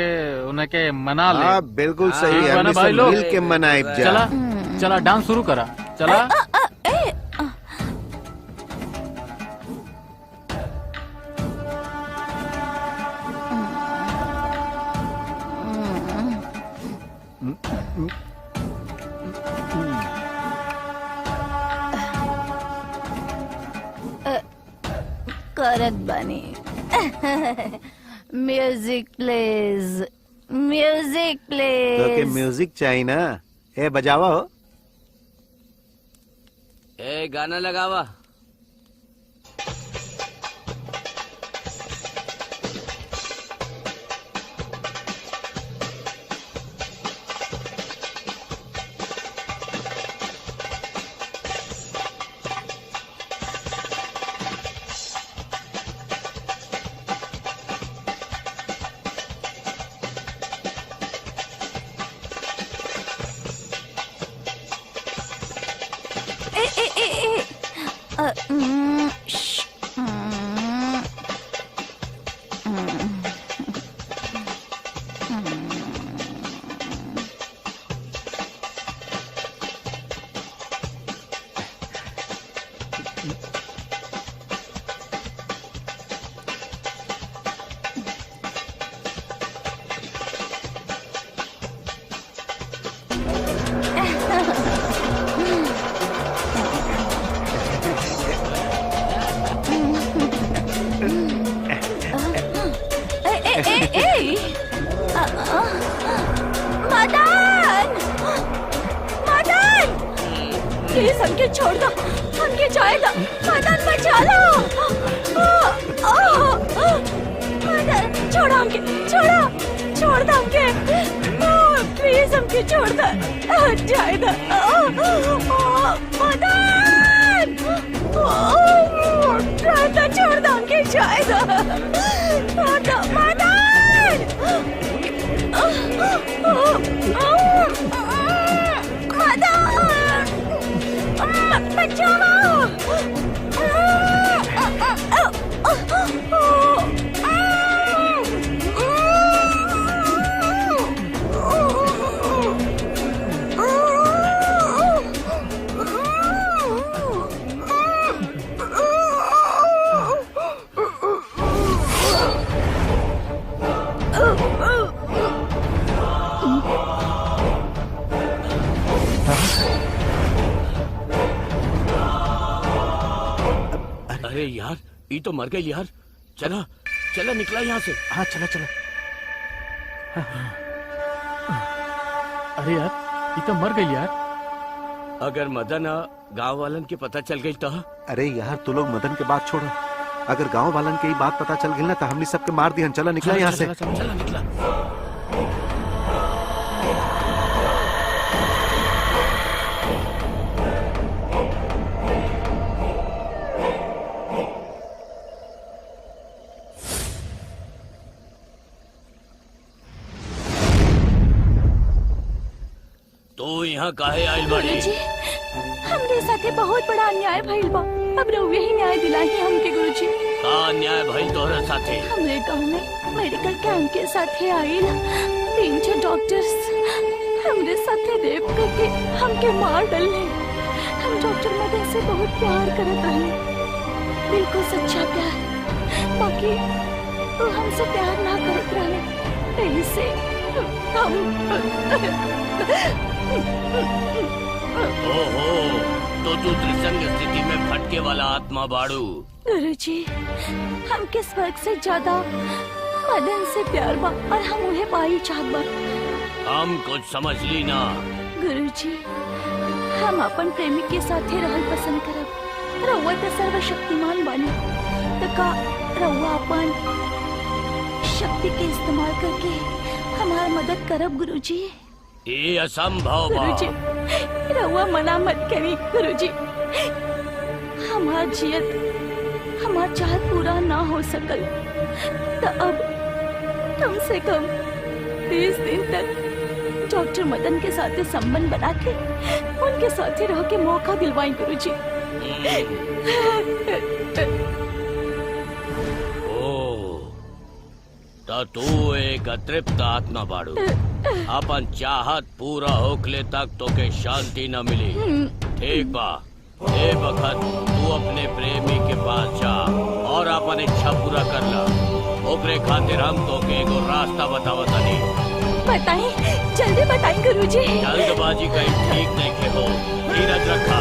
S7: उनके मना ले।
S5: हाँ बिल्कुल सही
S7: ठीक
S5: है,
S7: बा ना
S5: हम
S7: भाई
S5: सब
S7: लोग?
S5: मिल के मनाइब जा।
S7: चला चला डांस शुरू करा। चला।
S2: करत बानी। म्यूजिक प्लीज, म्यूजिक
S5: तो के
S2: प्लीज।
S5: म्यूजिक चाहिए ना? ए बजावा हो।
S3: ए गाना लगावा।
S2: मदन, मदन, प्लीज हमके छोड़ दो, हमके जाए दो, मदन बचा लो। मदन छोड़ो हमके, छोड़ो, छोड़ दो हमके, प्लीज हमके छोड़ दो, जाए दो। मदन, छोड़ दो हमके, जाए दो, मदन।
S3: अरे यार, ये तो मर गई यार। चला चला, निकला यहाँ से।
S5: हाँ चला चला।
S7: अरे यार, ये तो मर गई यार।
S3: अगर मदन गांव वालन के पता चल गई तो?
S5: अरे यार तू लोग मदन के बात छोड़ो, अगर गांव वालन के ही बात पता चल गई ना तो हमने सबके मार दिया। चला निकला यहाँ से।
S3: चला निकला। तो यहाँ काहे आइल बाड़ी?
S2: गुरुजी, हमरे साथे बहुत बड़ा अन्याय भइल बा। अब रउवे ही न्याय दिलाई हमके गुरुजी।
S3: का अन्याय भइल तोहरा साथे?
S2: हमरे गांव में मेडिकल कैंप के साथे आइल 3 डॉक्टर्स हमरे साथे रेप करके हमके मार डले। हम डॉक्टर मदन से बहुत प्यार करत रहे, बिल्कुल सच्चा प्यार। बाकी वो हमसे प्यार ना करत रहे, ऐसे
S3: ओहो, तो तू त्रिसंग स्थिति में भटके वाला आत्मा बाड़ू।
S2: गुरुजी, हमके स्वर्ग से ज्यादा मदन से प्यार बा और हम उन्हें पाई चाहत बा।
S3: हम कुछ समझ ली ना।
S2: गुरुजी, हम अपन प्रेमिक के साथे रहल पसंद करब। रउआ तो सर्वशक्तिमान बानी, तो का रउआ अपन शक्ति के इस्तेमाल करके हमार मदद करब गुरुजी?
S3: ये असंभव बा।
S2: गुरुजी, रउआ मना मत करी गुरुजी। हमार जियत, हमार चाहत पूरा ना हो सकल, तो अब कम से कम 30 दिन तक डॉक्टर मदन के साथ संबंध बना के उनके साथ रह के मौका दिलवाई गुरुजी।
S3: तो तू एक अतृप्त आत्मा बाड़ू। अपन चाहत पूरा होकले तक तो के शांति न मिली। ठीक बा, ए वक्त तू अपने प्रेमी के पास जा और अपन इच्छा पूरा कर ला। ओकरे खातिर हम तो के एगो रास्ता बतावतानी।
S2: बताएं, जल्दी बताएं गुरुजी।
S3: जल्दबाजी कहीं ठीक नहीं के हो, धीरज रखा।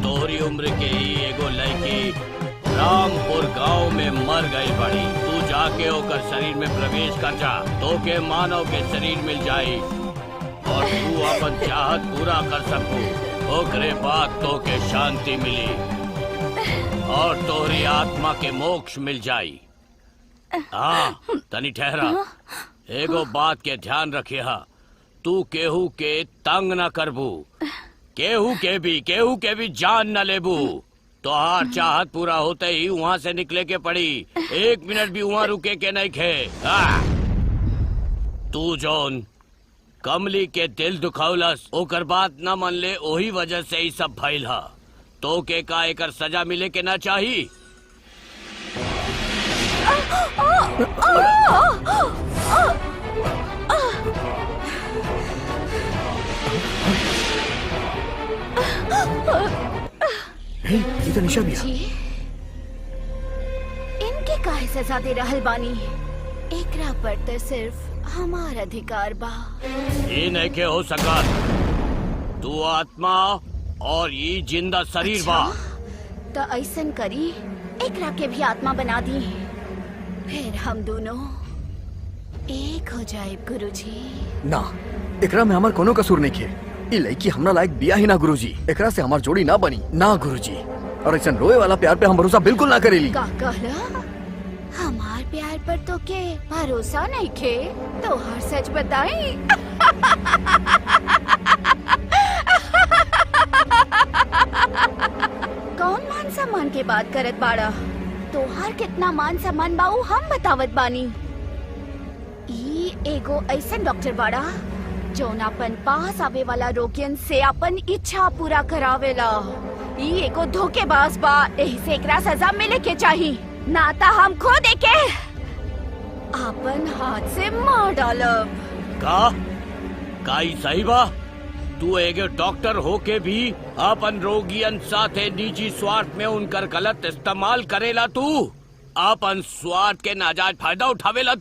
S3: तोहरी उम्र के ही एगो लड़की रामपुर गांव में मर गई बड़ी। तू जाके ओकर शरीर में प्रवेश कर जा, तो के मानव के शरीर मिल जाई और तू अपन चाहत पूरा कर सकू। ओकरे बाद तो के शांति मिली और तोहरी आत्मा के मोक्ष मिल जाई। हाँ, तनी ठहरा। एगो बात के ध्यान रखिया, तू केहू के तंग न करबू, केहू के भी जान न लेबू। तो हार चाहत पूरा होते ही वहाँ से निकले के पड़ी। 1 मिनट भी वहाँ रुके के नहीं खे। तू जौन कमली के दिल दुखावलस, ओकर बात न मन ले, ओही वजह से ही सब भइल हा। तो के का एकर सजा मिले के ना चाही?
S1: ये तो निशा भी है।
S4: इनके काहे सजा दे रहल बानी? एकरा पर तो सिर्फ हमार अधिकार बा।
S3: ये नहीं के हो सका। तू आत्मा और ये जिंदा शरीर बा।
S4: तो ऐसन करी एकरा के भी आत्मा बना दी, फिर हम दोनों एक हो जाए गुरुजी।
S1: ना, एकरा में हमार कोनो कसूर नहीं खे। ई लड़की हमरा लायक बिया ही ना गुरुजी। एकरा से हमार जोड़ी ना बनी ना गुरुजी। और ऐसा रोए वाला प्यार पे हम भरोसा बिल्कुल ना करेली।
S4: का कहला? हमार प्यार पर तो के भरोसा नहीं खे, तो हर सच बताई। कौन मान सम्मान के बात करत बाड़ा? तोहार कितना मान सम्मान बाऊ हम बतावत बानी। ई एगो ऐसन डॉक्टर बाड़ा जौन अपन पास आवे वाला रोगियन से अपन इच्छा पूरा करावेला। ई एगो धोखेबाज बा, एही से एकरा सजा मिले के चाही, ना ता हम खुद एके अपन हाथ से मार डालब।
S6: का ई सही बा? तू एगो डॉक्टर होके भी अपन रोगियन साथे निजी स्वार्थ में उनकर गलत इस्तेमाल करेला। तू अपन स्वार्थ के नाजायज फायदा उठावेला।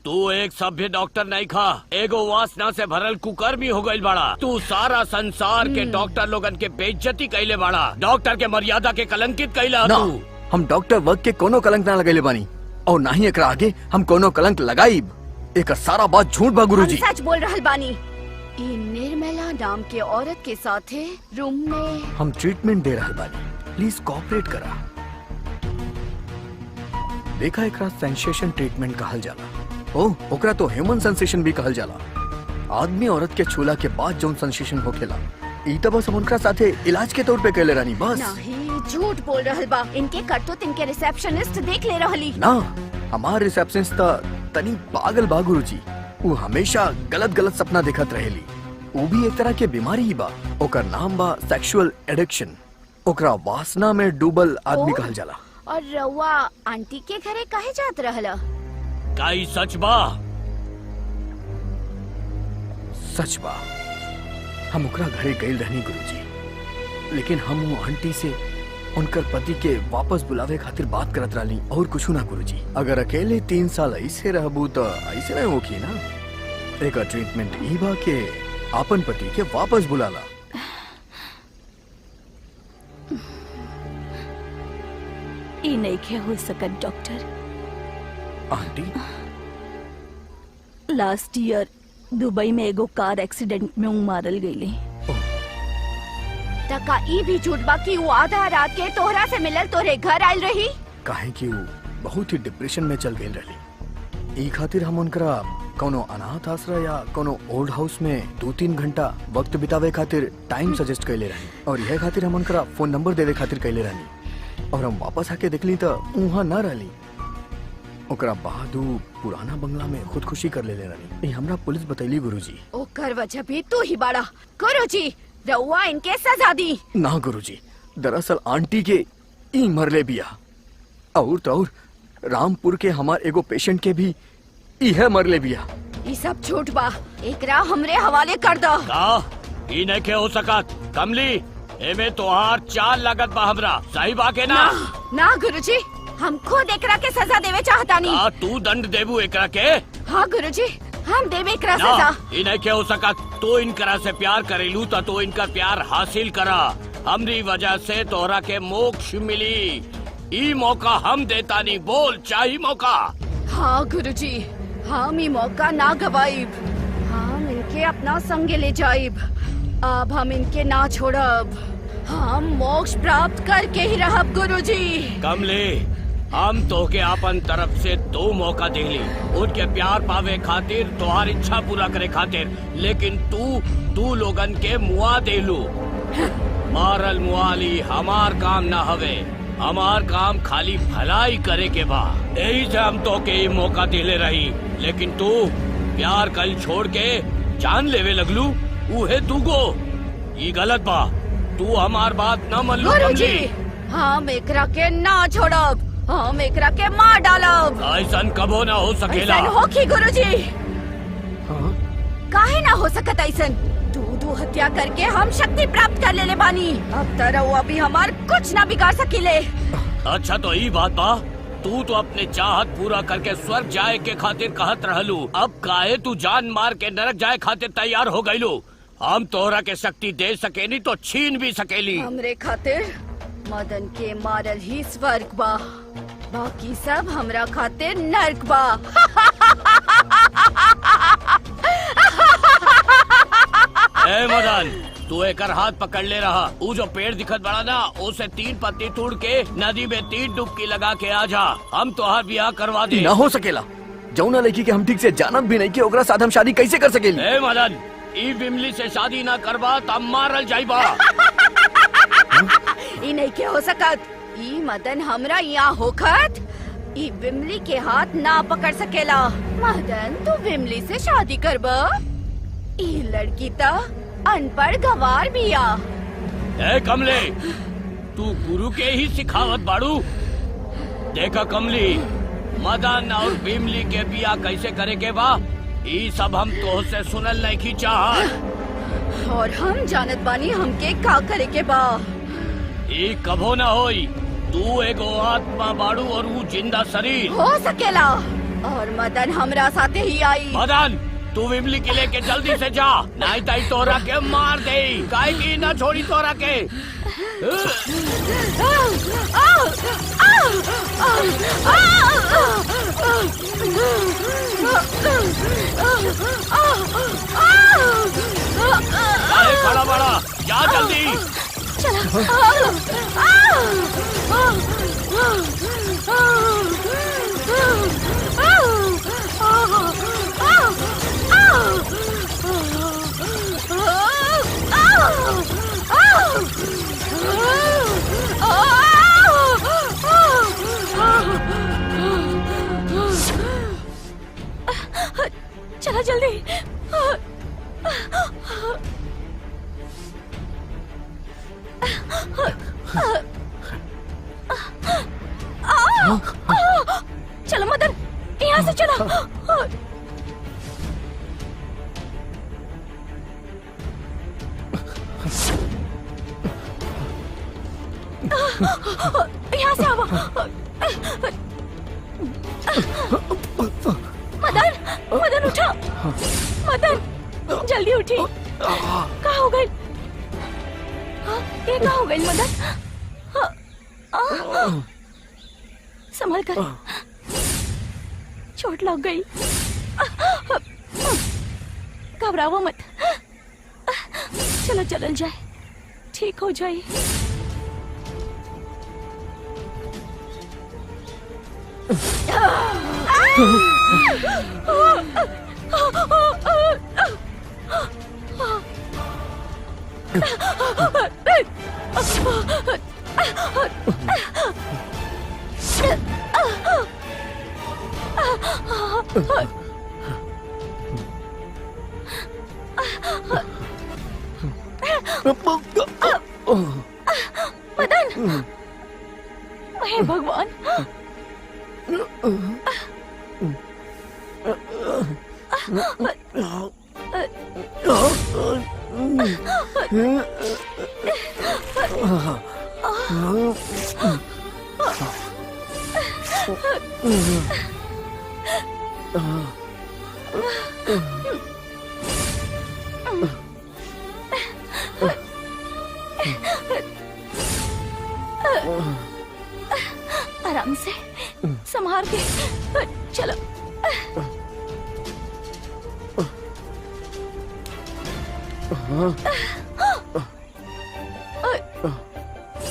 S6: तू एक सभ्य डॉक्टर नहीं खा, एगो वासना से भरल कुकर्मी हो गइल बाड़ा। तू सारा संसार के डॉक्टर लोगन के बेइज्जती कइले बाड़ा, डॉक्टर के मर्यादा के कलंकित कइला।
S1: ना,
S6: तू
S1: हम डॉक्टर वर्क के कोनो कलंक ना लगैले बानी और ना ही एकरा आगे हम कोनो कलंक लगाईब। एक सारा बात झूठ बा गुरुजी।
S4: हम सच बोल रहल बानी। ई निर्मला नाम के औरत के साथे रूम में
S1: हम ट्रीटमेंट दे रहल बानी, प्लीज कोऑपरेट करा। देखा एकरा सेंसेशन ट्रीटमेंट कहल जाला। ओह, ओकरा तो ह्यूमन सेंसेशन भी कहल जाला। आदमी औरत के छूला के बाद जौन सेंसेशन होखेला, ई तो बस हम उनका साथे इलाज के तौर पे कहले रानी बस।
S4: नहीं, झूठ बोल रहल बा। इनके करतूत इनके रिसेप्शनिस्ट देख ले रहली।
S1: ना, हमार रिसेप्शनिस्ट तनी पागल बा गुरुजी। वो हमेशा गलत गलत सपना देखत रहेली। वो भी एक तरह के बीमारी ही बा। ओकर नाम बा सेक्सुअल एडिक्शन। ओकरा वासना में डूबल आदमी कहल जाला।
S4: और रउआ आंटी के घरे काहे जात रहला?
S6: का ई सच बा?
S1: सच बा, हम ओकरा घरे गइल रहनी गुरुजी, लेकिन हम वो आंटी से उनकर पति के वापस बुलावे खातिर बात करत रहली और कुछ ना गुरुजी। अगर अकेले 3 साल ऐसे रहबू तो ऐसे नहीं होगी ना। एक ट्रीटमेंट ई बा के आपन पति के वापस बुलाला।
S2: ई नइखे हो सकत doctor.
S1: Aunty,
S2: last year Dubai में एगो कार एक्सीडेंट में मारल गईले।
S4: तका ई भी झूठ बा कि वो आधा रात के तोहरा से मिलल तोरे घर आयल रही।
S1: काहे कि वो बहुत ही डिप्रेशन में चल गई रही। ई खातिर हम उनकरा कोनो अनाथ आश्रय या कोनो ओल्ड हाउस में 2-3 घंटा वक्त बितावे खातिर टाइम सजेस्ट कैले रही। और यह खातिर हम उनकरा फोन नंबर देवे खातिर कैले रही। और हम वापस आके देखली तो वहाँ न रहली। ओकरा बाद पुराना बंगला में खुदकुशी कर लेले रही। हमरा पुलिस बतैली गुरुजी।
S4: ओकर वजह भी तू ही बाड़ा। गुरुजी, रउआ इनके सजा दी।
S1: ना गुरुजी, दरअसल आंटी के ई मरले बिया। और तो और रामपुर के हमार एगो पेशेंट के भी इहे मरले बिया।
S4: ई सब झूठ बा, एकरा हमरे हवाले कर दो।
S6: का ई नइखे हो सकत? कमली, एमे तोहार चाल लागत बा हमरा, सही बा के ना?
S4: ना गुरुजी, हम खुद एकरा के सजा देवे चाहतानी।
S6: का तू दंड देबू एकरा के?
S4: हाँ गुरुजी, हम देवे एकरा
S6: ना,
S4: सजा।
S6: ई नइखे हो सकत। तू इनकरा से प्यार करेलू तो तू इनका प्यार हासिल करा। हमरी वजह से तोहरा के मोक्ष मिली। ई मौका हम देता नहीं, बोल चाही मौका।
S4: हाँ गुरुजी, हम ई मौका ना गवाइब। हम इनके अपना संग ले जाइब। अब हम इनके ना छोड़ब। हम मोक्ष प्राप्त करके ही रहब गुरुजी।
S6: कमले, हम तोके अपन तरफ से 2 मौका देली, उनके प्यार पावे खातिर, तोहार इच्छा पूरा करे खातिर। लेकिन तू लोगन के मुआ देलू। मारल मुआली हमार काम ना हवे। हमार काम खाली भलाई करे के बा। यही से हम तोके ई मौका दिले रही। लेकिन तू प्यार कल छोड़ के जान लेवे लगलू। उहे दूगो ई गलत बा। तू हमार बात न मन लो
S4: गुरुजी,
S6: कमली।
S4: हम एकरा के ना छोड़ब। हम एकरा के मार डालब।
S6: ऐसन कबो ना हो सकेला।
S4: ऐसन होखी गुरुजी।
S1: हाँ?
S4: काहे ना हो सकत ऐसन? दू हत्या करके हम शक्ति प्राप्त कर लेले बानी। अब तरह भी हमार कुछ ना बिगाड़ सकीले।
S6: अच्छा तो ई बात बा। तू तो अपने चाहत पूरा करके स्वर्ग जाए के खातिर कहत रहलू। अब काहे तू जान मार के नरक जाए खातिर तैयार हो गईलू? हम तोहरा के शक्ति दे सकेनी तो छीन भी सकेली।
S4: हमरे खातिर मदन के मारल ही स्वर्ग बा, बाकी सब हमरा खातिर नर्क बा।
S6: ए मदन, तू एकर हाथ पकड़ ले रहा। वो जो पेड़ दिखत बड़ा ना, उसे 3 पत्ती तोड़ के नदी में 3 डुबकी लगा के आ जा। हम तोहार ब्याह करवा दे।
S1: ना हो सकेला। जौना लड़की के हम ठीक से जानत भी नहीं कि ओकरा साथ हम शादी कैसे कर सकेली।
S6: ए मदन, ई बिमली से शादी ना करवा त मारल जाइबा।
S4: ई नहीं के हो सकत। ई मदन हमरा यहाँ होखत ई बिमली के हाथ ना पकड़ सकेला। मदन, तू बिमली से शादी करबा? ई लड़की त अनपढ़ गवार बिया।
S6: ए कमले, तू गुरु के ही सिखावत बाड़ू। देखा कमली, मदन और बिमली के बिया कैसे करे के बा, ई सब हम तो से सुनल नहीं की चाहत।
S4: और हम जानत बानी हमके का करे के बा।
S6: ई कभो ना होई। तू एगो आत्मा बाड़ू और वो जिंदा शरीर।
S4: हो सकेला। और मदन हमरा साथे ही आई।
S6: मदन, तू बिमली के लेके जल्दी से जा, नहीं तो तोरा के मार दे। काहे की ना छोड़ी तोरा के। अरे खड़ा बड़ा, जा जल्दी।
S2: चला जल्दी। चलो मदन, यहाँ से चलो। यहाँ से आओ। मदन, मदन उठो। मदन, जल्दी उठी। कहाँ हो गई? ये कहाँ हो गई मदन? संभल कर, चोट लग गई। घबराओ मत, चलो चलल जाए, ठीक हो जाए। मदन, हे भगवान। आराम से, संभाल के चलो।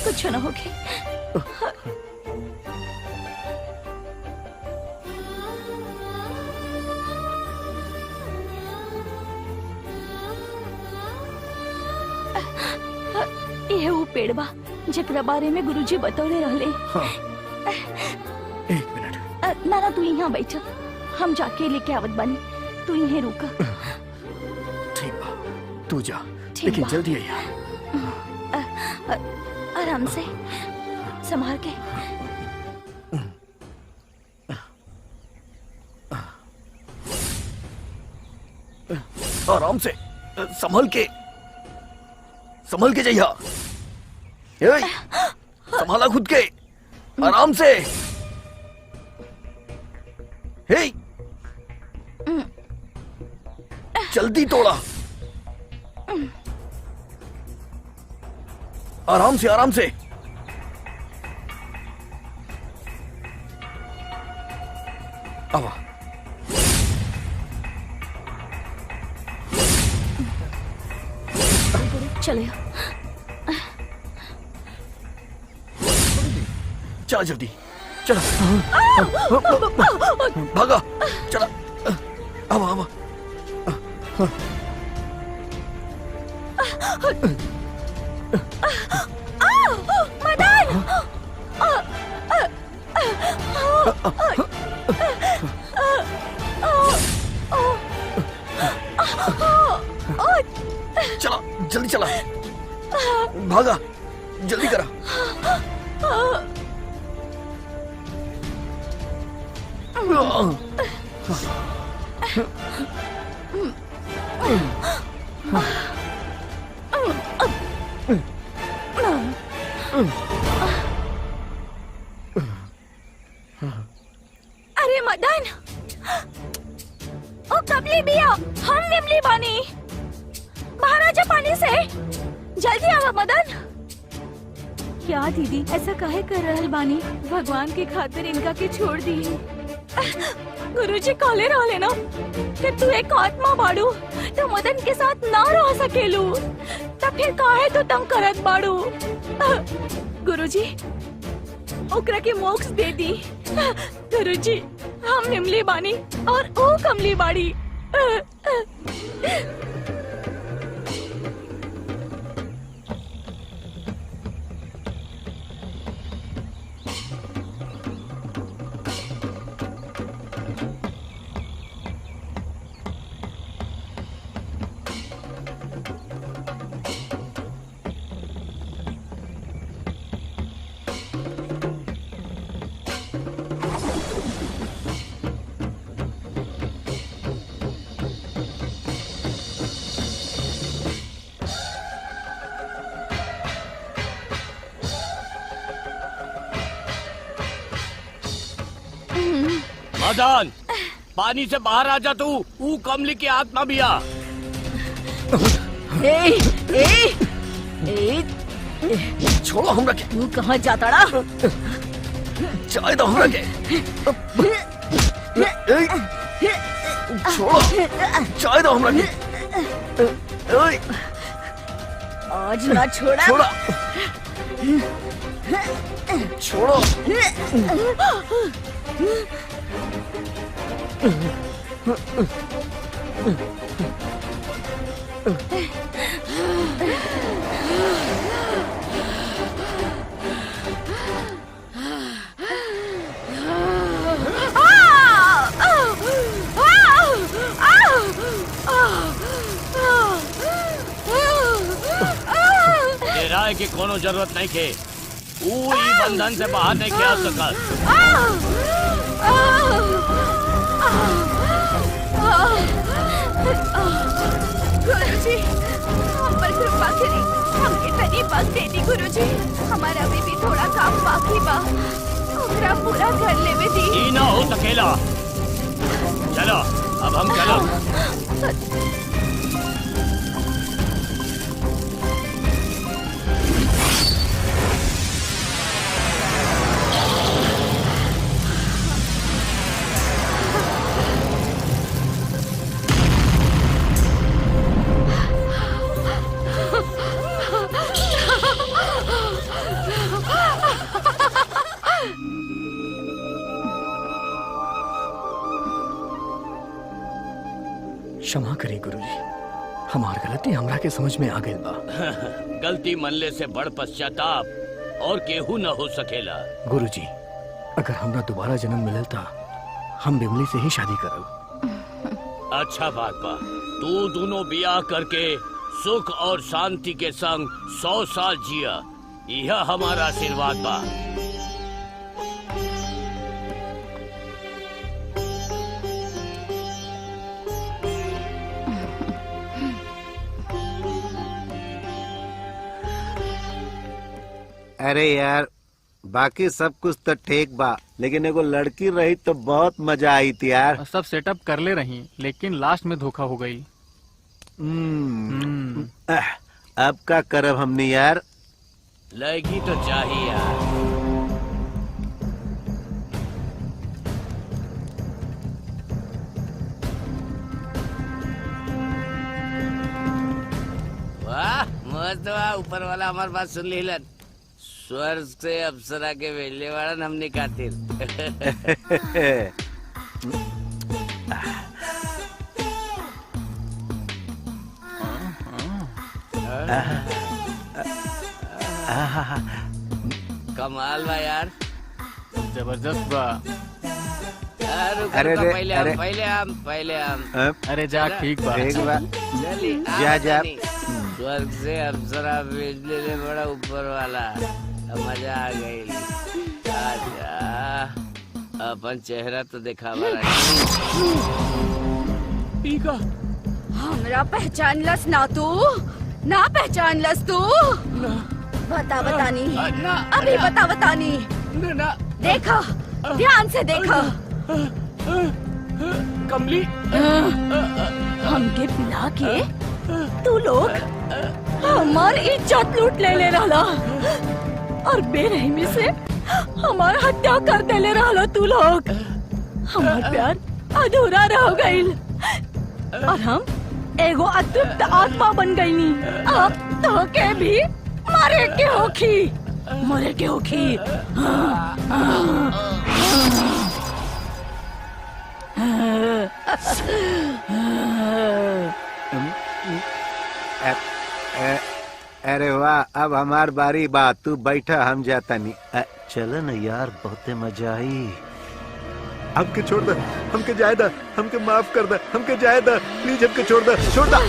S2: कुछ न होगी। ये वो पेड़ बा जेकरा बारे में गुरुजी बतौले रहले।
S1: हाँ। एक मिनट।
S2: ना तू यहाँ बैठ, हम जाके लेके आवत बानी, तू यहीं रुका।
S1: ठीक बा, तू जा,
S2: ठीक
S1: लेकिन
S2: बा।
S1: जल्दी आइया।
S2: आराम से, संभाल के।
S1: आराम से, संभल के जाइया। संभाला खुद के, आराम से। हे, जल्दी तोड़ा। आराम से, आराम से। आवा।
S2: चले
S1: चला जल्दी, चला। भागा, चला। आवा आवा।
S2: मदन!
S1: चला जल्दी चला, भागा, जल्दी करा।
S2: अरे मदन, ओ कबली बिया, हम निमली बानी, बाहर आजा पानी से, जल्दी आवा मदन। क्या दीदी ऐसा काहे कर रहल बानी? भगवान के खातिर इनका के छोड़ दी। गुरुजी कहले रहले ना कि तू एक आत्मा बाड़ू, तो मदन के साथ ना रह सकेलू, तब फिर काहे तो तंग करत बाड़ू? गुरुजी ओकरा के मोक्ष दे दी। गुरुजी हम निमली बानी और ओ कमली बाड़ी।
S6: मदन, पानी से बाहर आ जा तू, ऊ कमली की आत्मा भी आ।
S1: छोड़ो हमरा के।
S2: तू कहाँ जाता रहा?
S1: चाय दो हमरा के। छोड़ो, चाय दो हमरा के।
S2: आज ना छोड़ा।
S1: छोड़ा, छोड़ो।
S6: राय की कोनो जरूरत नहीं के, ऊ ई बंधन से बाहर नहीं के आ सकत।
S2: गुरुजी हम पर कृपा करी, हमके तनी वक्त दे दी गुरुजी, हमारा अभी भी थोड़ा काम बाकी बा, ओकरा पूरा कर लेवे दी।
S6: ई ना हो सकेला। चलो अब हम चलो।
S1: क्षमा करी गुरुजी, हमार गलती हमरा के समझ में आ गई बा।
S6: गलती मनले से बड़ पश्चाताप और केहू न हो सकेला।
S1: गुरुजी, अगर हमरा दोबारा जन्म मिलल ता हम बिमली से ही शादी करब।
S6: अच्छा बात बा, तू दोनों बियाह करके सुख और शांति के संग 100 साल जिया, यह हमारा आशीर्वाद बा।
S5: अरे यार, बाकी सब कुछ तो ठीक बा, लेकिन एगो लड़की रही तो बहुत मजा आई थी यार।
S7: सब सेटअप कर ले रही, लेकिन लास्ट में धोखा हो गई।
S5: अब का करब हमने यार?
S6: लड़की तो चाहिए यार।
S3: वास्तवा ऊपर वाला हमार बात सुन लीलन। स्वर्ग से अप्सरा के भेजले वाला हमने खातिर। कमाल बा यार,
S7: जबरदस्त बा।
S3: अरे पहले हम
S7: अरे जा ठीक बा।
S3: चली
S5: जा जा।
S3: स्वर्ग से अप्सरा भेजले ले बड़ा ऊपर वाला, मजा आ गई। आजा अपन चेहरा तो दिखावा
S4: हमरा पहचानलस ना तू, ना पहचानलस तू। बता बतानी, अभी बता बतानी। देखा, ध्यान से देखा।
S3: कमली
S2: हमके पिला के तू लोग हमार इज्जत लूट ले रहला और बेरहमी से हमार हत्या कर देले रहला तू लोग। हमार प्यार अधूरा रह गईल और हम एगो अतृप्त आत्मा बन गईनी। अब तो के भी मरे के होखी।
S5: अरे वाह, अब हमार बारी बा। तू बैठा, हम जाता नहीं। चलो न यार, बहुते मजा आई। हमके छोड़ दे, हमके जाए दा, हमके माफ कर दे, हमके जाए दा, प्लीज हमके छोड़ दे, छोड़ दे।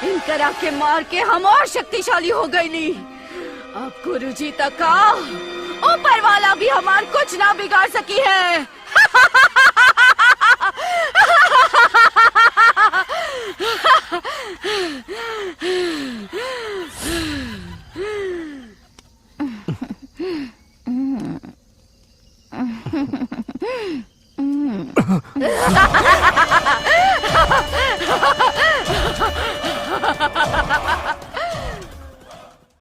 S2: इनकरा के मार के हम और शक्तिशाली हो गईली। अब गुरुजी तक का ऊपर वाला भी हमार कुछ ना बिगाड़ सकी है।